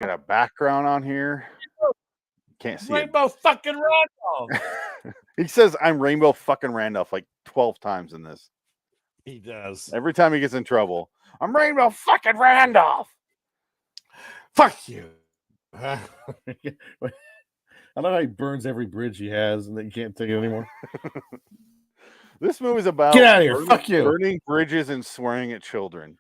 Got a background on here. Can't see Rainbow fucking Randolph. it. He says I'm Rainbow fucking Randolph like 12 times in this. He does. Every time he gets in trouble, I'm Rainbow fucking Randolph. Fuck you. I love how he burns every bridge he has and then you can't take it anymore. This movie's about Get out of here. Fuck you. Burning bridges and swearing at children.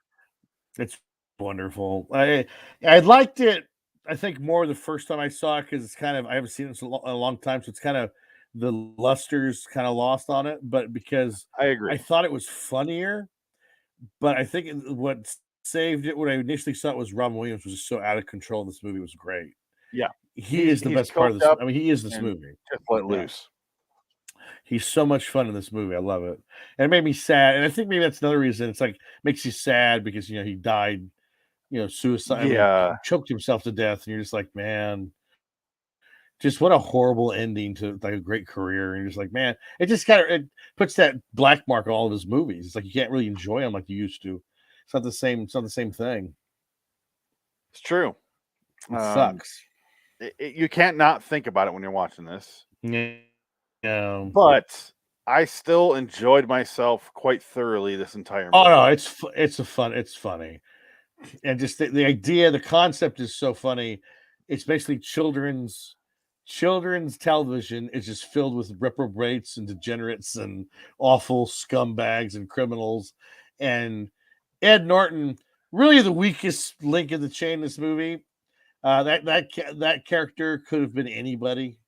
It's wonderful. I liked it, I think, more the first time I saw it because it's kind of, I haven't seen it in a long time, so it's kind of, the luster's kind of lost on it. But because I agree, I thought it was funnier, but I think what saved it when I initially saw it was Robin Williams was just so out of control. This movie was great. Yeah, he is the best part of this. I mean, he is this movie. Just let loose. He's so much fun in this movie. I love it. And it made me sad. And I think maybe that's another reason. It's like makes you sad because he died, suicide. Yeah. I mean, choked himself to death, and you're just like, man, just what a horrible ending to like a great career. And you're just like, man, it just kind of puts that black mark on all of his movies. It's like you can't really enjoy them like you used to. It's not the same. It's not the same thing. It's true. It sucks. You can't not think about it when you're watching this. Yeah. But I still enjoyed myself quite thoroughly this entire movie. Oh no, it's funny. And just the idea, the concept is so funny. It's basically children's television is just filled with reprobates and degenerates and awful scumbags and criminals. And Ed Norton, really the weakest link in the chain in this movie. That character could have been anybody.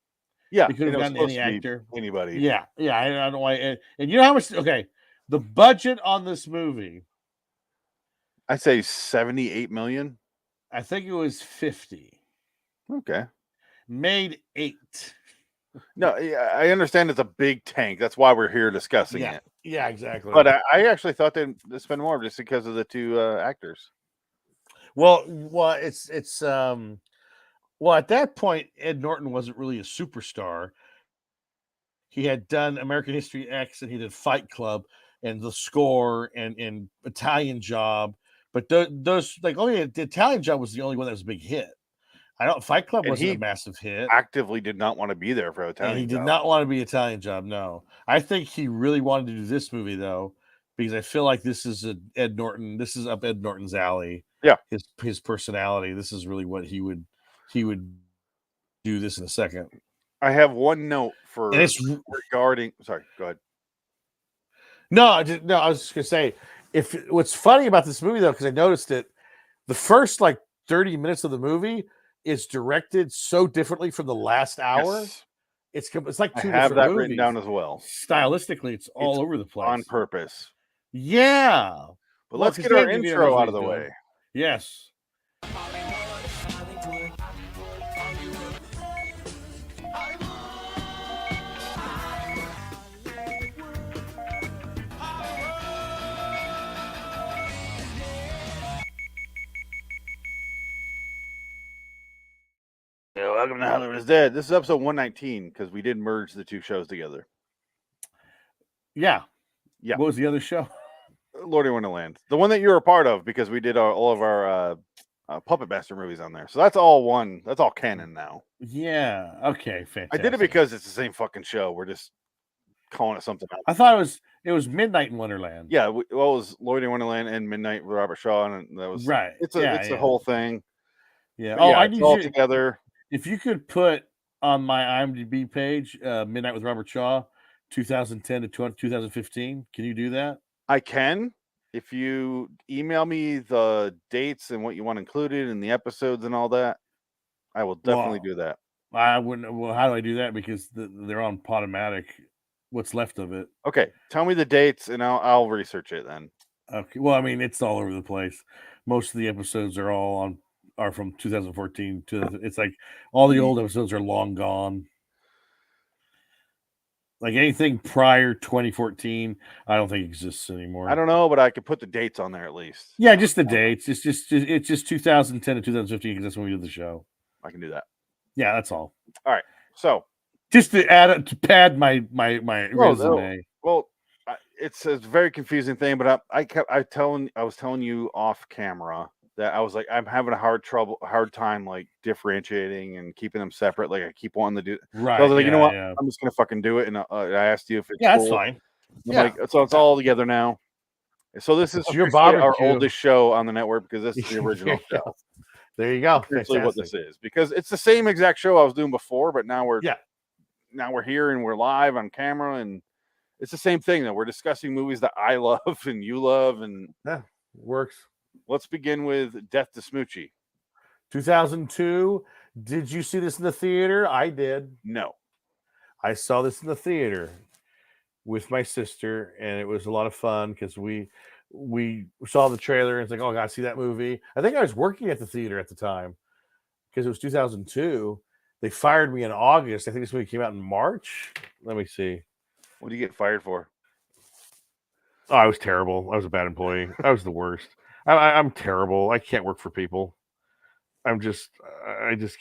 Yeah, they could have gotten any actor, anybody. Yeah. I don't know why. And you know how much? Okay, the budget on this movie, I say 78 million. I think it was 50. Okay, made 8. No, I understand it's a big tank. That's why we're here discussing it. Yeah, exactly. But I actually thought they'd spend more just because of the two actors. Well, it's well, at that point, Ed Norton wasn't really a superstar. He had done American History X and he did Fight Club and The Score and Italian Job. But those like only the Italian Job was the only one that was a big hit. Fight Club wasn't a massive hit. Actively did not want to be there for Italian Job. He did not want to be Italian Job, no. I think he really wanted to do this movie though, because I feel like this is Ed Norton. This is up Ed Norton's alley. Yeah. His personality. This is really what he would do this in a second. I have one note for regarding. Sorry, go ahead. No, I was just gonna say, what's funny about this movie though, because I noticed it, the first like 30 minutes of the movie is directed so differently from the last hour. Yes. It's like two I have different that movies. written down as well. Stylistically, it's all over the place on purpose. Yeah, but let's get our intro out of the way. Yes. Welcome to Hollywood is Dead. This is episode 119 because we did merge the two shows together. Yeah. What was the other show? Loitering Wonderland, the one that you were a part of, because we did all of our Puppet Master movies on there. So that's all one. That's all canon now. Yeah. Okay. Fantastic. I did it because it's the same fucking show. We're just calling it something else. I thought it was Midnight in Wonderland. Yeah. Well, it was Loitering Wonderland and Midnight with Robert Shaw, and that was right. It's the whole thing. Yeah. But I need all together. If you could put on my IMDb page, Midnight with Robert Shaw, 2010 to 2015. Can you do that? I can. If you email me the dates and what you want included in the episodes and all that, I will definitely do that. I wouldn't. Well, how do I do that? Because they're on Podomatic. What's left of it? Okay, tell me the dates and I'll research it then. Okay. Well, I mean, it's all over the place. Most of the episodes are from 2014 to. It's like all the old episodes are long gone. Like anything prior 2014, I don't think exists anymore. I don't know, but I could put the dates on there at least. Yeah, just the dates. It's just 2010 to 2015 because that's when we did the show. I can do that. Yeah, that's all. All right. So just to pad my resume. Well, it's a very confusing thing, but I was telling you off camera that I was like, I'm having a hard time like differentiating and keeping them separate. Like I keep wanting to do. So I was Right. like, you know Yeah. what? Yeah. I'm just gonna fucking do it. And I asked you if it's Yeah. That's cool. fine. I'm Yeah. like, so it's all together now. So this is It's your officially our barbecue. oldest show on the network because this is the original Yeah. show. There you go. Essentially what Fantastic. this is, because it's the same exact show I was doing before, but now we're Yeah. here and we're live on camera, and it's the same thing that we're discussing movies that I love and you love. And Yeah. Works. let's begin with Death to Smoochy. 2002. Did you see this in the theater? I did. No. I saw this in the theater with my sister, and it was a lot of fun because we saw the trailer and it's like, oh, I gotta see that movie. I think I was working at the theater at the time because it was 2002. They fired me in August. I think this movie came out in March. Let me see. What do you get fired for? Oh, I was terrible. I was a bad employee. I was the worst. I'm terrible. I can't work for people. I just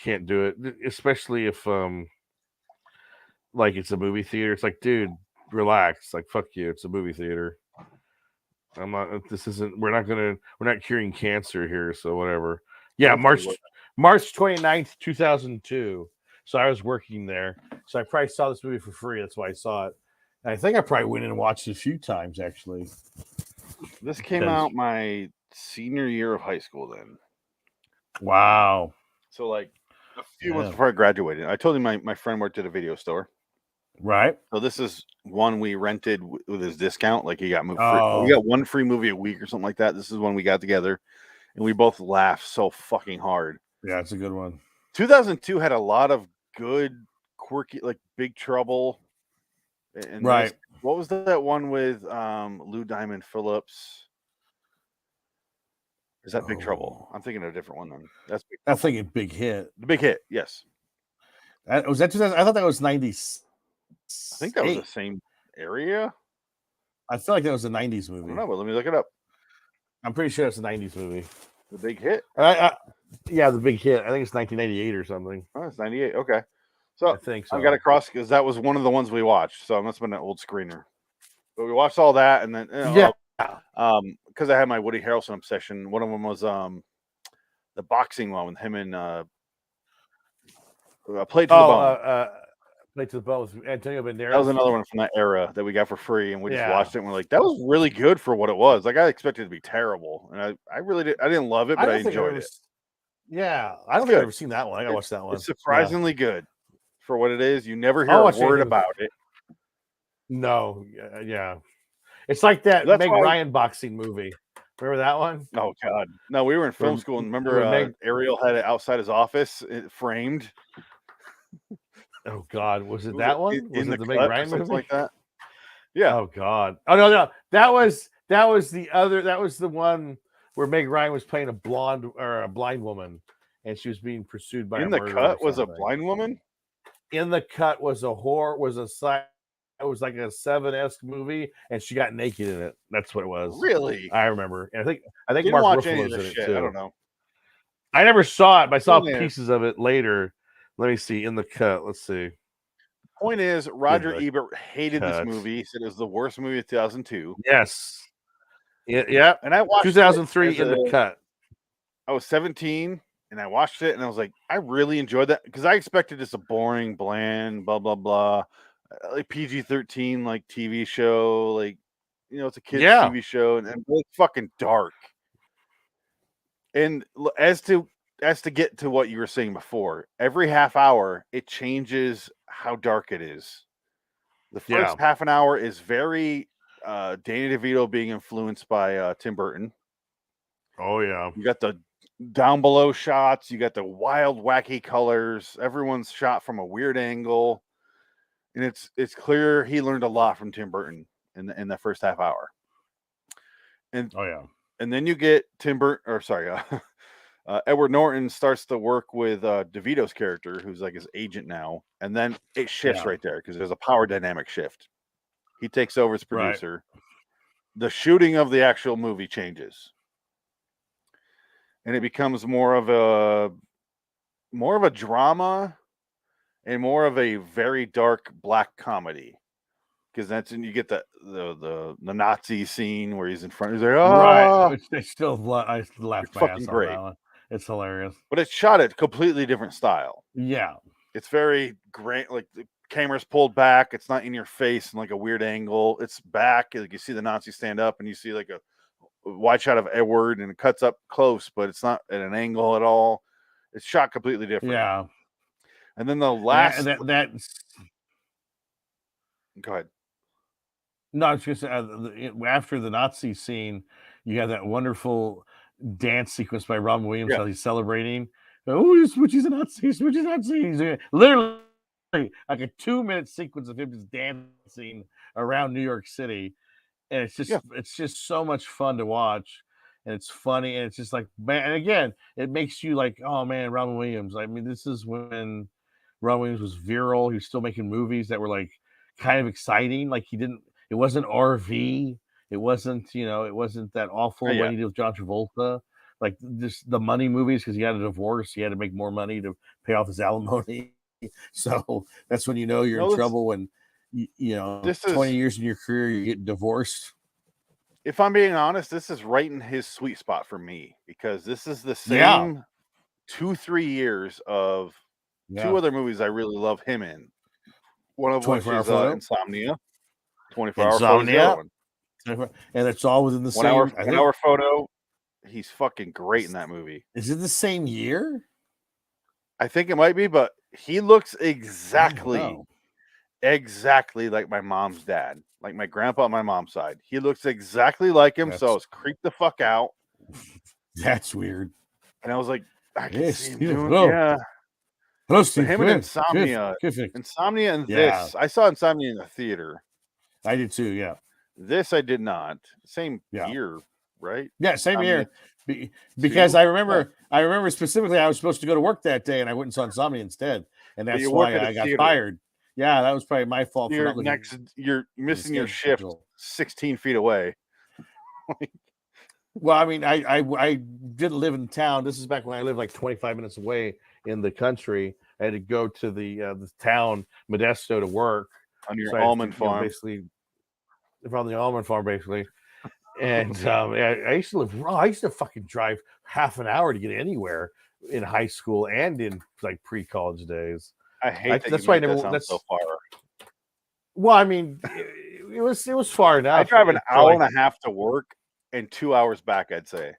can't do it, especially if like it's a movie theater. It's like, dude, relax. Like, fuck you. It's a movie theater. I'm not. This isn't. We're not curing cancer here. So whatever. Yeah, March 29th, 2002. So I was working there. So I probably saw this movie for free. That's why I saw it. And I think I probably went in and watched it a few times actually. This came out my senior year of high school then. Wow. So like a few months before I graduated. I told you my friend worked at a video store. Right. So this is one we rented with his discount. Like he got moved Oh. we got one free movie a week or something like that. This is when we got together and we both laughed so fucking hard. Yeah, it's a good one. 2002 had a lot of good, quirky, like Big Trouble. And right. What was that one with Lou Diamond Phillips? Is that Big Trouble? I'm thinking of a different one then. That's Big Trouble. I'm thinking Big Hit. The Big Hit, yes. Was that 2000? I thought that was 90s. I think that was the same area. I feel like that was a 90s movie. I don't know, but let me look it up. I'm pretty sure it's a 90s movie. The Big Hit? Yeah, The Big Hit. I think it's 1998 or something. Oh, it's 98. Okay. So I think so. I got across because that was one of the ones we watched. So it must have been an old screener. But we watched all that, and then because I had my Woody Harrelson obsession. One of them was the boxing one with him and Played to the Bone. Played to the Bone with Antonio Banderas. That was another one from that era that we got for free, and we just watched it. And we're like, that was really good for what it was. Like I expected it to be terrible, and I really did. I didn't love it, but I enjoyed it. Yeah, I don't think I've ever seen that one. I gotta watch that one. It's surprisingly good for what it is. You never hear a word about it. No, yeah. It's like that Meg Ryan boxing movie. Remember that one? Oh God, no! We were in film school, and remember Ariel had it outside his office, framed. Oh God, was it that one? Was it the Meg Ryan movie? Like that? Yeah. Oh God. Oh no, that was the other. That was the one where Meg Ryan was playing a blonde or a blind woman, and she was being pursued by. In the Cut was a blind woman. In the Cut was a horror. It was like a 7-esque movie, and she got naked in it. That's what it was. Really? I remember. And I think Didn't Mark watch Ruffalo's in it too. I don't know. I never saw it, but I saw pieces of it later. Let me see. In the Cut. Let's see. Point is, Roger Ebert hated this movie. He said it was the worst movie of 2002. Yes. Yeah. And I watched 2003 In the Cut. I was 17 and I watched it and I was like, I really enjoyed that because I expected just a boring, bland, blah, blah, blah, like PG-13, like TV show, like, it's a kid's TV show and it's fucking dark. And as to get to what you were saying before, every half hour it changes how dark it is. The first half an hour is very Danny DeVito being influenced by Tim Burton. Oh yeah, you got the down below shots, you got the wild, wacky colors. Everyone's shot from a weird angle, and it's clear he learned a lot from Tim Burton in that first half hour. And and then you get Edward Norton starts to work with DeVito's character, who's like his agent now, and then it shifts right there because there's a power dynamic shift. He takes over as producer. Right. The shooting of the actual movie changes, and it becomes more of a drama and more of a very dark black comedy. because that's when you get the Nazi scene where he's in front. He's like, Right. oh, It's still, I laughed it's my fucking ass off great. that one. It's hilarious. But it's shot at a completely different style. Yeah. It's very great. Like the camera's pulled back. It's not in your face in like a weird angle. It's back. Like you see the Nazi stand up, and you see like a wide shot of Edward, and it cuts up close, but it's not at an angle at all. It's shot completely different. Yeah. And then the And last. Go ahead. No, I was just after the Nazi scene, you have that wonderful dance sequence by Robin Williams while he's celebrating. Oh, Smoochie's a Nazi. Smoochie's a Nazi. He's literally like a 2-minute sequence of him just dancing around New York City, and it's just so much fun to watch, and it's funny, and it's just like, man. And again, it makes you like, oh man, Robin Williams. I mean, this is when Robin Williams was virile. He was still making movies that were like kind of exciting. Like it wasn't RV. It wasn't that awful when he did with John Travolta. Like just the money movies, because he had a divorce. He had to make more money to pay off his alimony. So that's when you're in trouble when, 20 years in your career, you get divorced. If I'm being honest, this is right in his sweet spot for me, because this is the same 2-3 years of two other movies I really love him in. One of which is Insomnia. 24-Hour Photo is the other one. And it's all within the 1 hour photo. He's fucking great in that movie. Is it the same year? I think it might be, but he looks exactly like my mom's dad, like my grandpa on my mom's side. He looks exactly like him, so I was creeped the fuck out. That's weird. And I was like, I can see him doing, Hello, Steve. Him and Insomnia. Insomnia and this. I saw Insomnia in the theater. I did too, yeah. This I did not. Same year, right? Yeah, same year. Because I remember specifically I was supposed to go to work that day, and I went and saw Insomnia instead, and that's why I got fired. Yeah, that was probably my fault. You're missing your shift 16 feet away. Well, I mean, I didn't live in town. This is back when I lived like 25 minutes away in the country. I had to go to the town Modesto to work on your almond farm, basically from the almond farm, basically. And I used to live wrong. I used to fucking drive half an hour to get anywhere in high school and in like pre-college days. I hate that's why I never went so far. Well, I mean, it was far enough. I drive an hour and a half to work and 2 hours back, I'd say.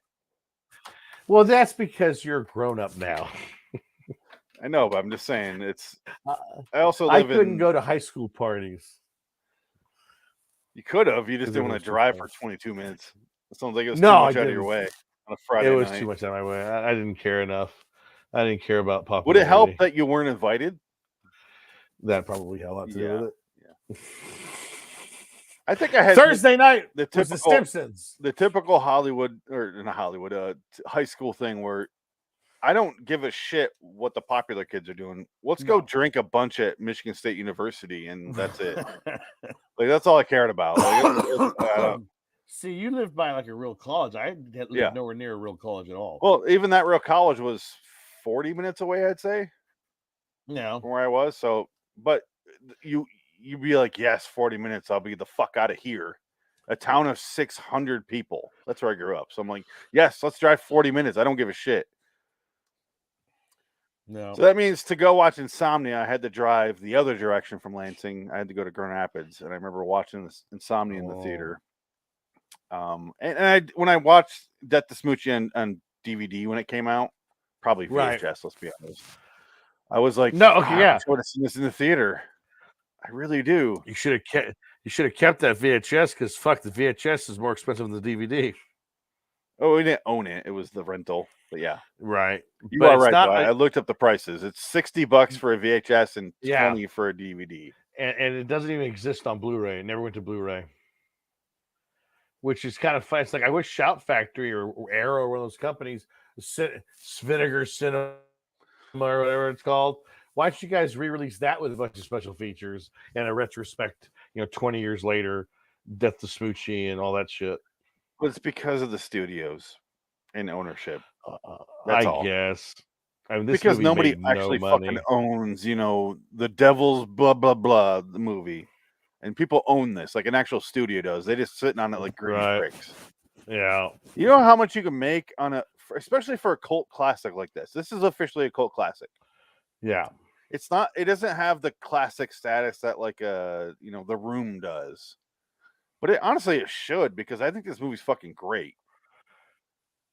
Well, that's because you're grown up now. I know, but I'm just saying it's. I couldn't go to high school parties. You could have. You just didn't want to drive for 22 minutes. It sounds like it was too much out of your way on a Friday night. It was too much out of my way. I didn't care enough. I didn't care about popularity. Would it help that you weren't invited? That probably had a lot to do with it. Yeah. I think I had Thursday night. The Simpsons. The typical Hollywood or not Hollywood, high school thing where I don't give a shit what the popular kids are doing. Let's go drink a bunch at Michigan State University, and that's it. Like that's all I cared about. Like, see, you lived by like a real college. I lived nowhere near a real college at all. Well, even that real college was 40 minutes away, I'd say. Yeah, from where I was. So, but you'd be like, yes, 40 minutes. I'll be the fuck out of here. A town of 600 people. That's where I grew up. So I'm like, yes, let's drive 40 minutes. I don't give a shit. No. So that means to go watch Insomnia, I had to drive the other direction from Lansing. I had to go to Grand Rapids, and I remember watching this Insomnia in the theater. And when I watched Death to Smoochy on DVD when it came out, probably VHS. Let's be honest. I was like, no, okay, yeah, I would have seen this in the theater. I really do. You should have kept that VHS because fuck, the VHS is more expensive than the DVD. Oh, we didn't own it. It was the rental. But yeah. Right. You are right. I looked up the prices. It's $60 for a VHS and $20 for a DVD. And it doesn't even exist on Blu-ray. It never went to Blu-ray. Which is kind of fun. It's like I wish Shout Factory or Arrow or one of those companies, Vinegar Cinema or whatever it's called. Why don't you guys re-release that with a bunch of special features and a retrospect, 20 years later, Death to Smoochy and all that shit? Well, it's because of the studios and ownership. That's all. Guess. I mean, because nobody actually fucking owns, the Devil's blah, blah, blah, the movie. and people own this like an actual studio does. They just sitting on it like greedy pricks. Yeah. You know how much you can make on especially for a cult classic like this. This is officially a cult classic. Yeah. It's not. It doesn't have the classic status that like The Room does, but honestly it should, because I think this movie's fucking great.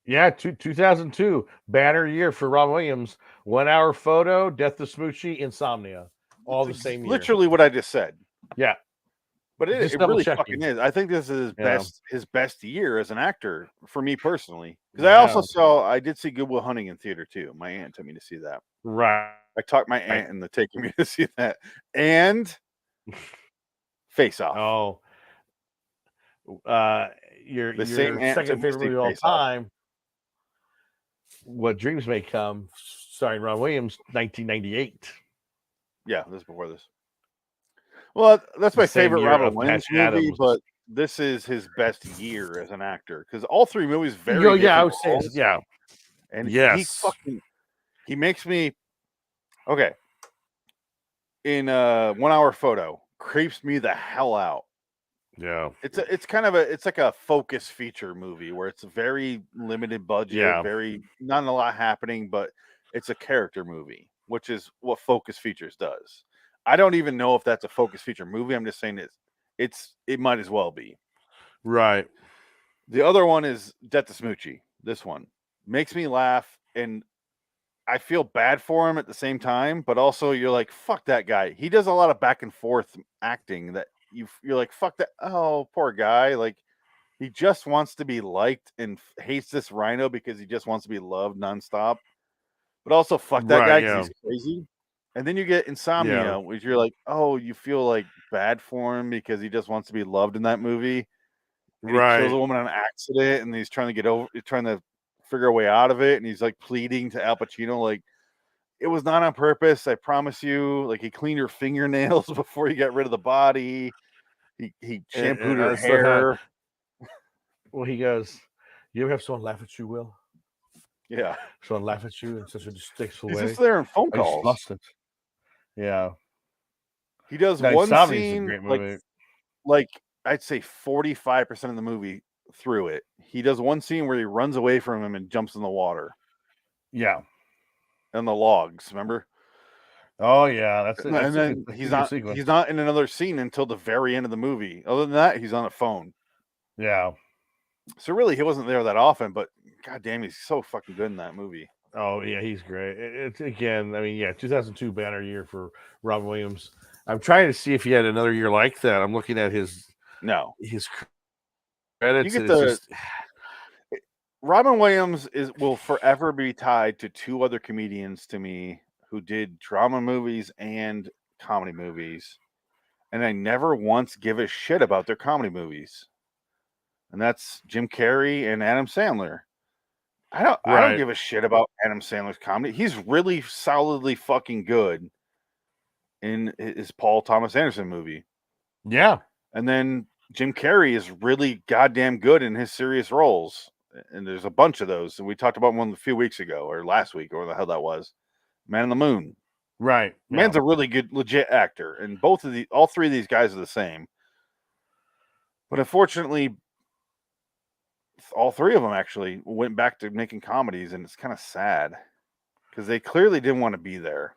Yeah, 2002 banner year for Robin Williams. 1 hour photo, Death to Smoochy, Insomnia, all the same year. Literally what I just said. Yeah, but it really fucking is. I think this is his best year as an actor for me personally. Because I did see Good Will Hunting in theater too. My aunt took me to see that. Right. I talked my aunt into taking me to see that, and Face Off. Oh, your same second favorite movie of all time. What Dreams May Come, starring Ron Williams, 1998. Yeah, this is before this. Well, that's my favorite Robin Williams movie, but this is his best year as an actor, because all three movies very different. Yeah, I would say, yeah. And he makes me okay. In 1 hour photo, creeps me the hell out. Yeah, it's kind of it's like a focus feature movie where it's a very limited budget, very not a lot happening, but it's a character movie, which is what Focus Features does. I don't even know if that's a focus feature movie. I'm just saying it might as well be. Right. The other one is Death to Smoochy. This one makes me laugh, and I feel bad for him at the same time, but also you're like, fuck that guy. He does a lot of back and forth acting that you're like, fuck that. Oh, poor guy. Like, he just wants to be liked and hates this rhino because he just wants to be loved nonstop. But also, fuck that guy because he's crazy. And then you get Insomnia, which you're like, oh, you feel like bad for him because he just wants to be loved in that movie. And he kills a woman on accident, and he's trying to figure a way out of it, and he's like pleading to Al Pacino, like, it was not on purpose, I promise you. Like, he cleaned her fingernails before he got rid of the body. He shampooed her hair. Well, he goes, you ever have someone laugh at you, Will? Yeah. Someone laugh at you in such a distasteful way. He's just there in phone calls. I just lost it. Yeah. He does one scene, like I'd say 45% of the movie through it. He does one scene where he runs away from him and jumps in the water. Yeah. And the logs, remember? Oh yeah, that's it. And then he's not in another scene until the very end of the movie. Other than that, he's on a phone. Yeah. So really, he wasn't there that often, but goddamn, he's so fucking good in that movie. Oh yeah, he's great. It's again, I mean, yeah, 2002 banner year for Robin Williams. I'm trying to see if he had another year like that. I'm looking at his credits. You get Robin Williams will forever be tied to two other comedians to me who did drama movies and comedy movies, and I never once give a shit about their comedy movies. And that's Jim Carrey and Adam Sandler. I don't give a shit about Adam Sandler's comedy. He's really solidly fucking good in his Paul Thomas Anderson movie. Yeah. And then Jim Carrey is really goddamn good in his serious roles. And there's a bunch of those. And we talked about one a few weeks ago, or last week, or the hell that was. Man on the Moon. Right. Man's a really good, legit actor. And all three of these guys are the same. But unfortunately, all three of them actually went back to making comedies, and it's kind of sad because they clearly didn't want to be there.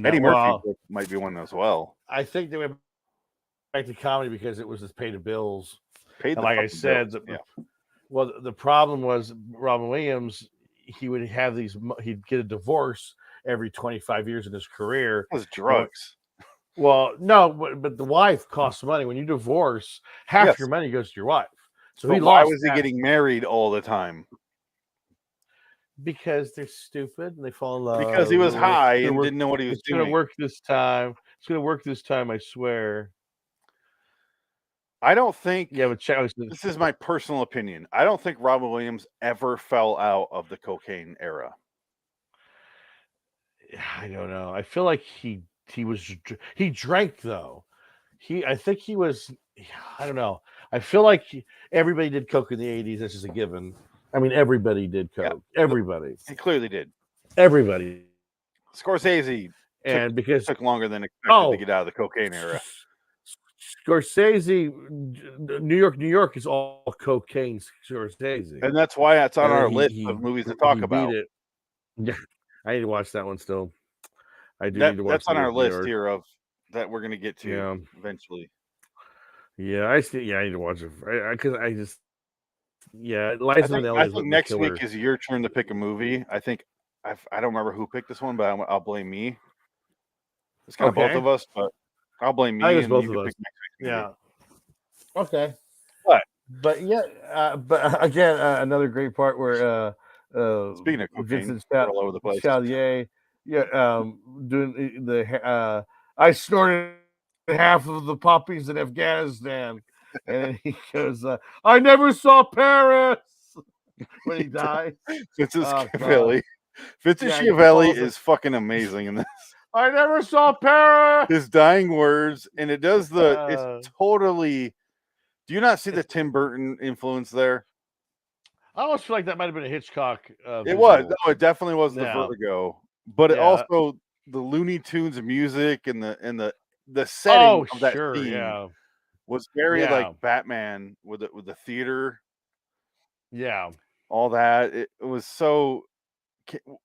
Eddie Murphy might be one as well. I think they went back to comedy because it was to pay the bills. Like I said, the problem was Robin Williams. He would have he'd get a divorce every 25 years in his career. It was drugs. Well, no, but the wife costs money. When you divorce, half your money goes to your wife. So why was he getting married all the time? Because they're stupid and they fall in love. Because he was high and didn't know what he was doing. It's going to work this time. It's going to work this time, I swear. I don't think... Yeah, but this is my personal opinion. I don't think Robin Williams ever fell out of the cocaine era. I don't know. I feel like he drank, though. I think he was... I don't know. I feel like everybody did coke in the 80s. That's just a given. I mean, everybody did coke. Yeah. Everybody. He clearly did. Everybody. Scorsese took longer than expected to get out of the cocaine era. Scorsese, New York is all cocaine. Scorsese, and that's why it's on and then our list of movies to talk about. Beat it. Yeah, I need to watch that one still. I do need to watch. That's on our New list York. here of that we're gonna get to eventually. Yeah, I need to watch it because I just I think next week is your turn to pick a movie. I think I don't remember who picked this one, but I'll blame me. It's kind of both of us, but I'll blame me. I think it's and both you of can us. pick next week's movie. Yeah. Okay. But yeah, but again, another great part where speaking of cocaine, Vincent all over the place. Chalier, doing the I snorted half of the poppies in Afghanistan, and then he goes, "I never saw Paris." When he dies, Vincent Schiavelli. Vincent Schiavelli is fucking amazing in this. I never saw Paris. His dying words, and it does it's totally. Do you not see the Tim Burton influence there? I almost feel like that might have been a Hitchcock. It was. No, it definitely was the Vertigo, but it also the Looney Tunes music and the setting of that scene was very like Batman with the theater. Yeah. All that. It was so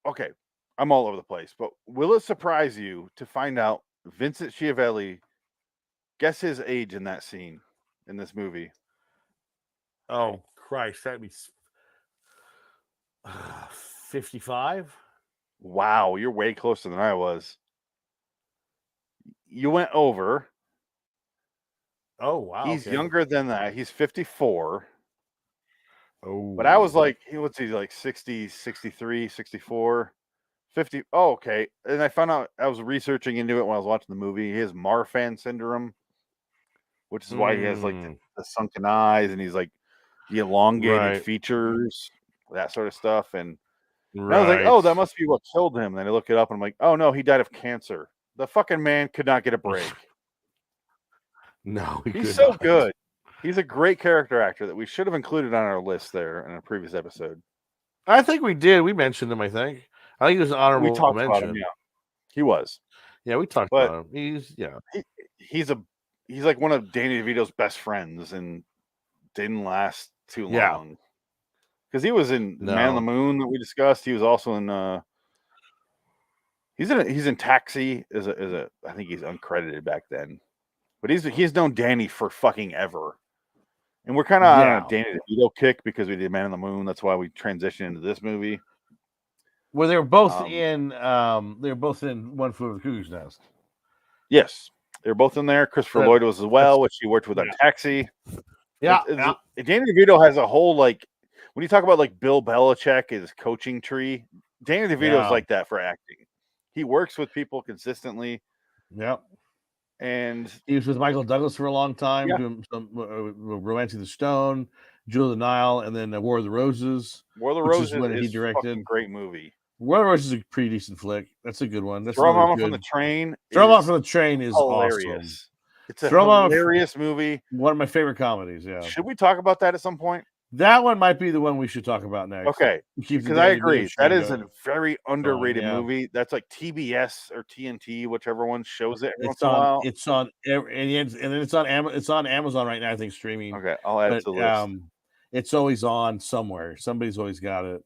okay. I'm all over the place, but will it surprise you to find out Vincent Schiavelli, guess his age in that scene in this movie? Oh Christ, that'd be 55. Wow, you're way closer than I was. You went over. Oh wow, he's younger than that. He's 54. Oh, but I was like, what's he like 60, 63, 64, 50? Oh, okay. And I found out I was researching into it when I was watching the movie. He has Marfan syndrome, which is why he has like the sunken eyes and he's like the elongated features, that sort of stuff. And I was like, oh, that must be what killed him. Then I look it up and I'm like, oh no, he died of cancer. The fucking man could not get a break. No, he's so good. He's a great character actor that we should have included on our list there in a previous episode. I think we did. We mentioned him, I think he was an honorable we talked mention. About him, yeah. He was. Yeah, we talked about him. He's like one of Danny DeVito's best friends and didn't last too long. Because he was in Man on the Moon that we discussed. He was also in he's in Taxi as a I think he's uncredited back then. But he's known Danny for fucking ever. And we're kind of on a Danny DeVito kick because we did Man on the Moon. That's why we transitioned into this movie. Well, they were both in One Flew Over the Cuckoo's Nest. Yes, they were both in there. Christopher Lloyd was as well, which he worked with on Taxi. Yeah, Danny DeVito has a whole when you talk about like Bill Belichick, his coaching tree. Danny DeVito is like that for acting. He works with people consistently. Yep. And he was with Michael Douglas for a long time, doing some Romancing the Stone, Jewel of the Nile, and then War of the Roses. War of the Roses is when he directed. Great movie. War of the Roses is a pretty decent flick. That's a good one. That's Throw Mama from the Train. Throw Mama from the Train is hilarious. Awesome. It's a hilarious movie. One of my favorite comedies. Yeah. Should we talk about that at some point? That one might be the one we should talk about next. Okay, because I agree. That is a very underrated movie. That's like TBS or TNT, whichever one shows it. It's on. It's on, and it's on. It's on Amazon right now. I think streaming. Okay, I'll add it to the list. It's always on somewhere. Somebody's always got it.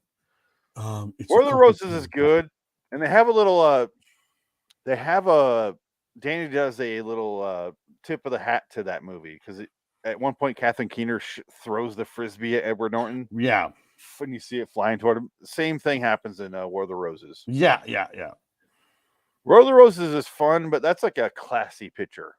War of the Roses is good, and they have a little. Danny does a little tip of the hat to that movie because at one point, Kathleen Keener throws the frisbee at Edward Norton. Yeah. When you see it flying toward him. Same thing happens in War of the Roses. Yeah. War of the Roses is fun, but that's like a classy picture.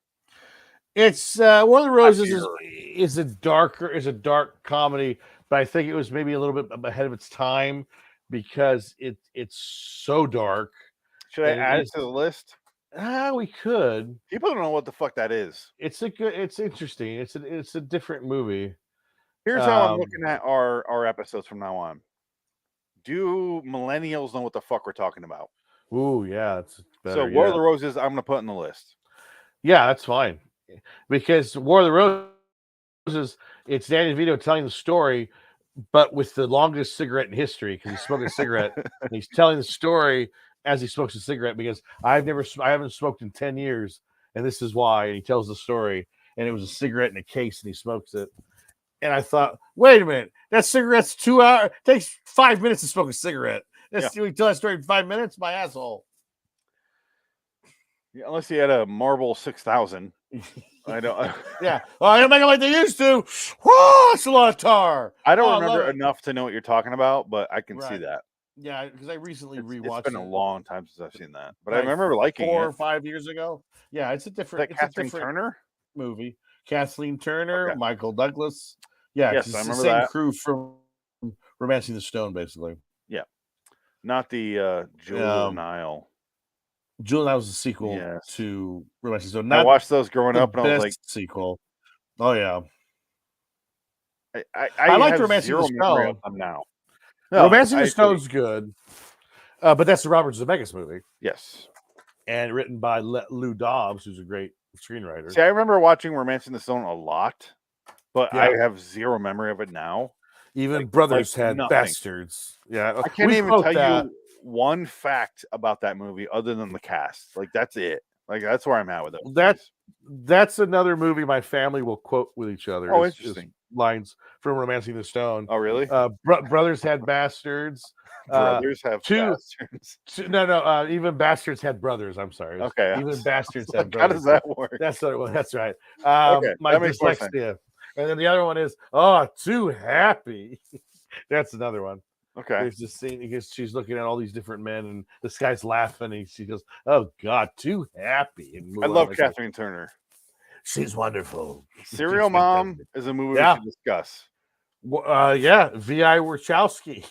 It's War of the Roses is a dark comedy, but I think it was maybe a little bit ahead of its time because it's so dark. Should I add it to the list? We could. People don't know what the fuck that is. It's interesting. It's a different movie. Here's how I'm looking at our episodes from now on. Do millennials know what the fuck we're talking about? Ooh, yeah, it's better. So War of the Roses, I'm gonna put in the list. Yeah, that's fine. Because War of the Roses, it's Danny DeVito telling the story, but with the longest cigarette in history because he's smoking a cigarette and he's telling the story as he smokes a cigarette because I haven't smoked in 10 years and this is why. And he tells the story and it was a cigarette in a case, and he smokes it. And I thought, wait a minute, that cigarette's 2 hours. It takes 5 minutes to smoke a cigarette. We tell that story in 5 minutes, my asshole. Yeah, unless you had a Marble 6000. I don't. Yeah. Oh, I don't make it like they used to. Whoa, it's a lot of tar. I don't remember enough to know what you're talking about, but I can see that. Yeah, because I recently rewatched it. It's been a long time since I've seen that, but I remember liking 4 it. or 5 years ago. Yeah, it's a different. It's Kathleen a different Turner movie. Kathleen Turner, Michael Douglas. Yeah, yes, it's I remember the same that. crew from Romancing the Stone, basically. Yeah, not the Jewel of the Nile. Jewel of the Nile was a sequel to Romancing the Stone. Not I watched those growing up, and I was like, sequel. Oh yeah. I like have Romancing the Stone now. No, Romancing the Stone's good, but that's the Robert Zemeckis movie. Yes, and written by Lou Dobbs, who's a great screenwriter. See, I remember watching Romancing the Stone a lot, but I have zero memory of it now. Even Brothers had bastards. Yeah, I can't even tell you one fact about that movie other than the cast. Like that's it. Like that's where I'm at with it. That's another movie my family will quote with each other. Oh, interesting. Lines from Romancing the Stone. Oh, really? Brothers had bastards. Brothers have bastards. No. Even bastards had brothers. I'm sorry. Okay. Even bastards had brothers. How does that work? That's right. Okay, my dyslexia. And then the other one is too happy. That's another one. Okay. There's this scene because she's looking at all these different men, and this guy's laughing, and she goes, "Oh God, too happy." And I love Kathleen Turner. She's wonderful. Serial Mom is a movie we should discuss. V.I. Warshawski.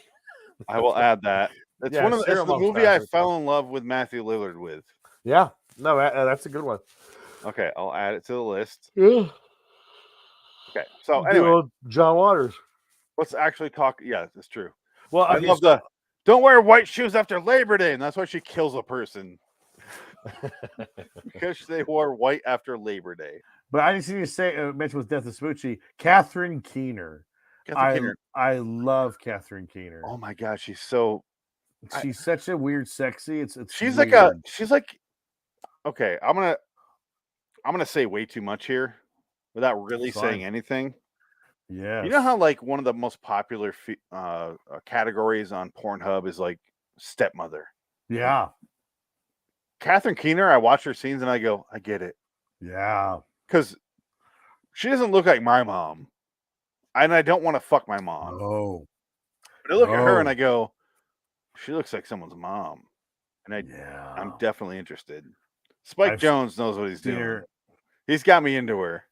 I will add that. It's it's the movie I fell in love with Matthew Lillard with. Yeah, no, that's a good one. Okay, I'll add it to the list. Yeah. Okay, so anyway, John Waters. Let's actually talk. Yeah, that's true. Well, I love the don't wear white shoes after Labor Day, and that's why she kills a person. Because they wore white after Labor Day. But I just need to say, mention with Death to Smoochy, Catherine Keener. I love Catherine Keener. Oh my God, she's such a weird sexy. She's weird. like okay, I'm gonna say way too much here without really saying anything. Yeah. You know how like one of the most popular categories on Pornhub is like stepmother. Yeah. Catherine Keener, I watch her scenes and I go, I get it. Yeah. Because she doesn't look like my mom. And I don't want to fuck my mom. Oh. But I look at her and I go, she looks like someone's mom. And I'm definitely interested. Spike Jones knows what he's doing. He's got me into her.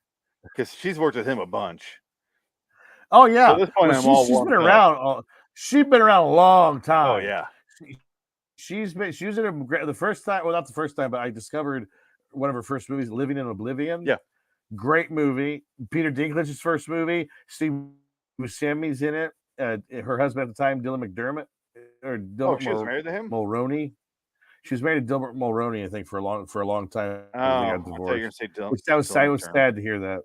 Because she's worked with him a bunch. Oh yeah. At this point, she's been around. She's been around a long time. Oh yeah. She was in the first time. Well, not the first time, but I discovered one of her first movies, Living in Oblivion. Yeah. Great movie. Peter Dinklage's first movie. Steve Buscemi's in it. Her husband at the time, Dylan McDermott, or Dilbert she was married to him. Mulroney. She was married to Dilbert Mulroney, I think, for a long time. Oh, I thought you were going to say Dylan. I was sad to hear that.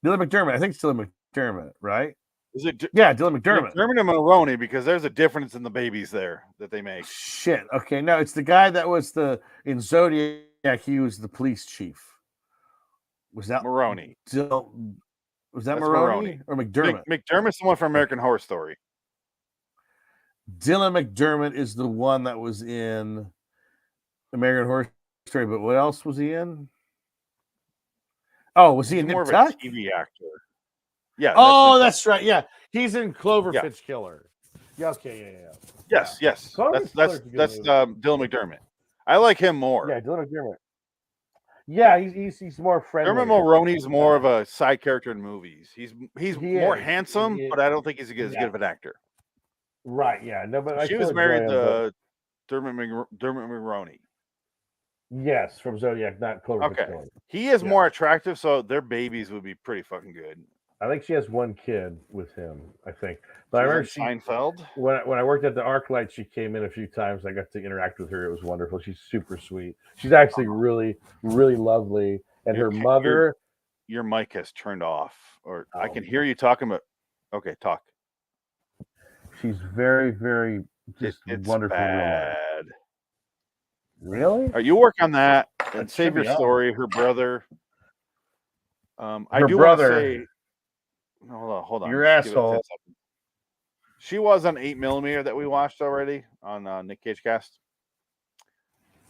Dylan McDermott. I think it's Dylan McDermott, right? Is it? Yeah, Dylan McDermott. McDermott and Mulroney, because there's a difference in the babies there that they make. Shit. Okay, no, it's the guy that was in Zodiac. He was the police chief. Was that Mulroney? Was that Mulroney or McDermott? McDermott's the one from American Horror Story. Dylan McDermott is the one that was in American Horror Story, but what else was he in? Oh, was he in more Nip of a TV actor? Yeah. Oh, that's right. Yeah, he's in Cloverfield's Killer. Yeah. Okay. Yeah. Yes. That's Dylan McDermott. I like him more. Yeah, Dylan McDermott. Yeah, he's more friendly. Dermot Mulroney's more of a side character in movies. He's more handsome, but I don't think he's as good of an actor. Right. Yeah. No, but she was married to Dermot Mulroney. Yes, from Zodiac, not Cloverfield. Okay. He is more attractive, so their babies would be pretty fucking good. I think she has one kid with him, I think. But I remember Seinfeld. When I worked at the ArcLight, she came in a few times. I got to interact with her. It was wonderful. She's super sweet. She's actually really, really lovely. And her mother... Your mic has turned off. Or I can hear you talking, but... Okay, talk. She's very, very just wonderful. Bad. Really? You work on that and save your story. Her brother. I do want to say, hold on. Your Just give it 10 asshole. seconds. She was on 8mm that we watched already on Nick Cage Cast.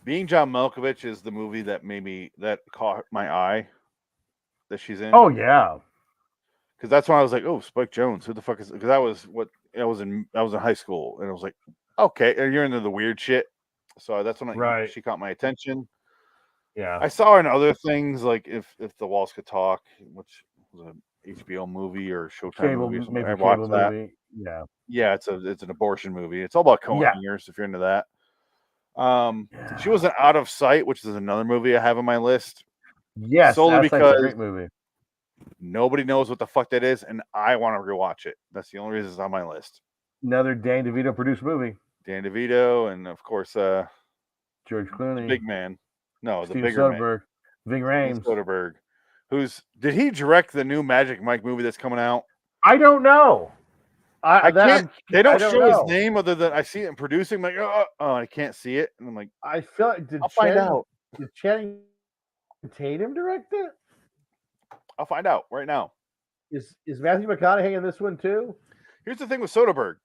Being John Malkovich is the movie that caught my eye that she's in. Oh yeah, because that's when I was like, oh, Spike Jonze, who the fuck is? Because I was in high school, and I was like, okay, and you're into the weird shit. So that's when she caught my attention. Yeah, I saw her in other things like if the Walls Could Talk, which was an HBO movie or Showtime movie or something. I watched that. Movie. Yeah, it's an abortion movie. It's all about coat hangers. If you're into that. She was in Out of Sight, which is another movie I have on my list. Yes, solely because a great movie. Nobody knows what the fuck that is, and I want to rewatch it. That's the only reason it's on my list. Another Dan DeVito produced movie. Dan DeVito, and of course, George Clooney, the big man. No, Steven the bigger Soderbergh, man. Ving Rhames. Soderbergh. Did he direct the new Magic Mike movie that's coming out? I don't know. They don't show his name other than I see it in producing. I'm like, oh, I can't see it, and I'm like, I feel like I'll find out. Did Channing Tatum direct it? I'll find out right now. Is Matthew McConaughey in this one too? Here's the thing with Soderbergh.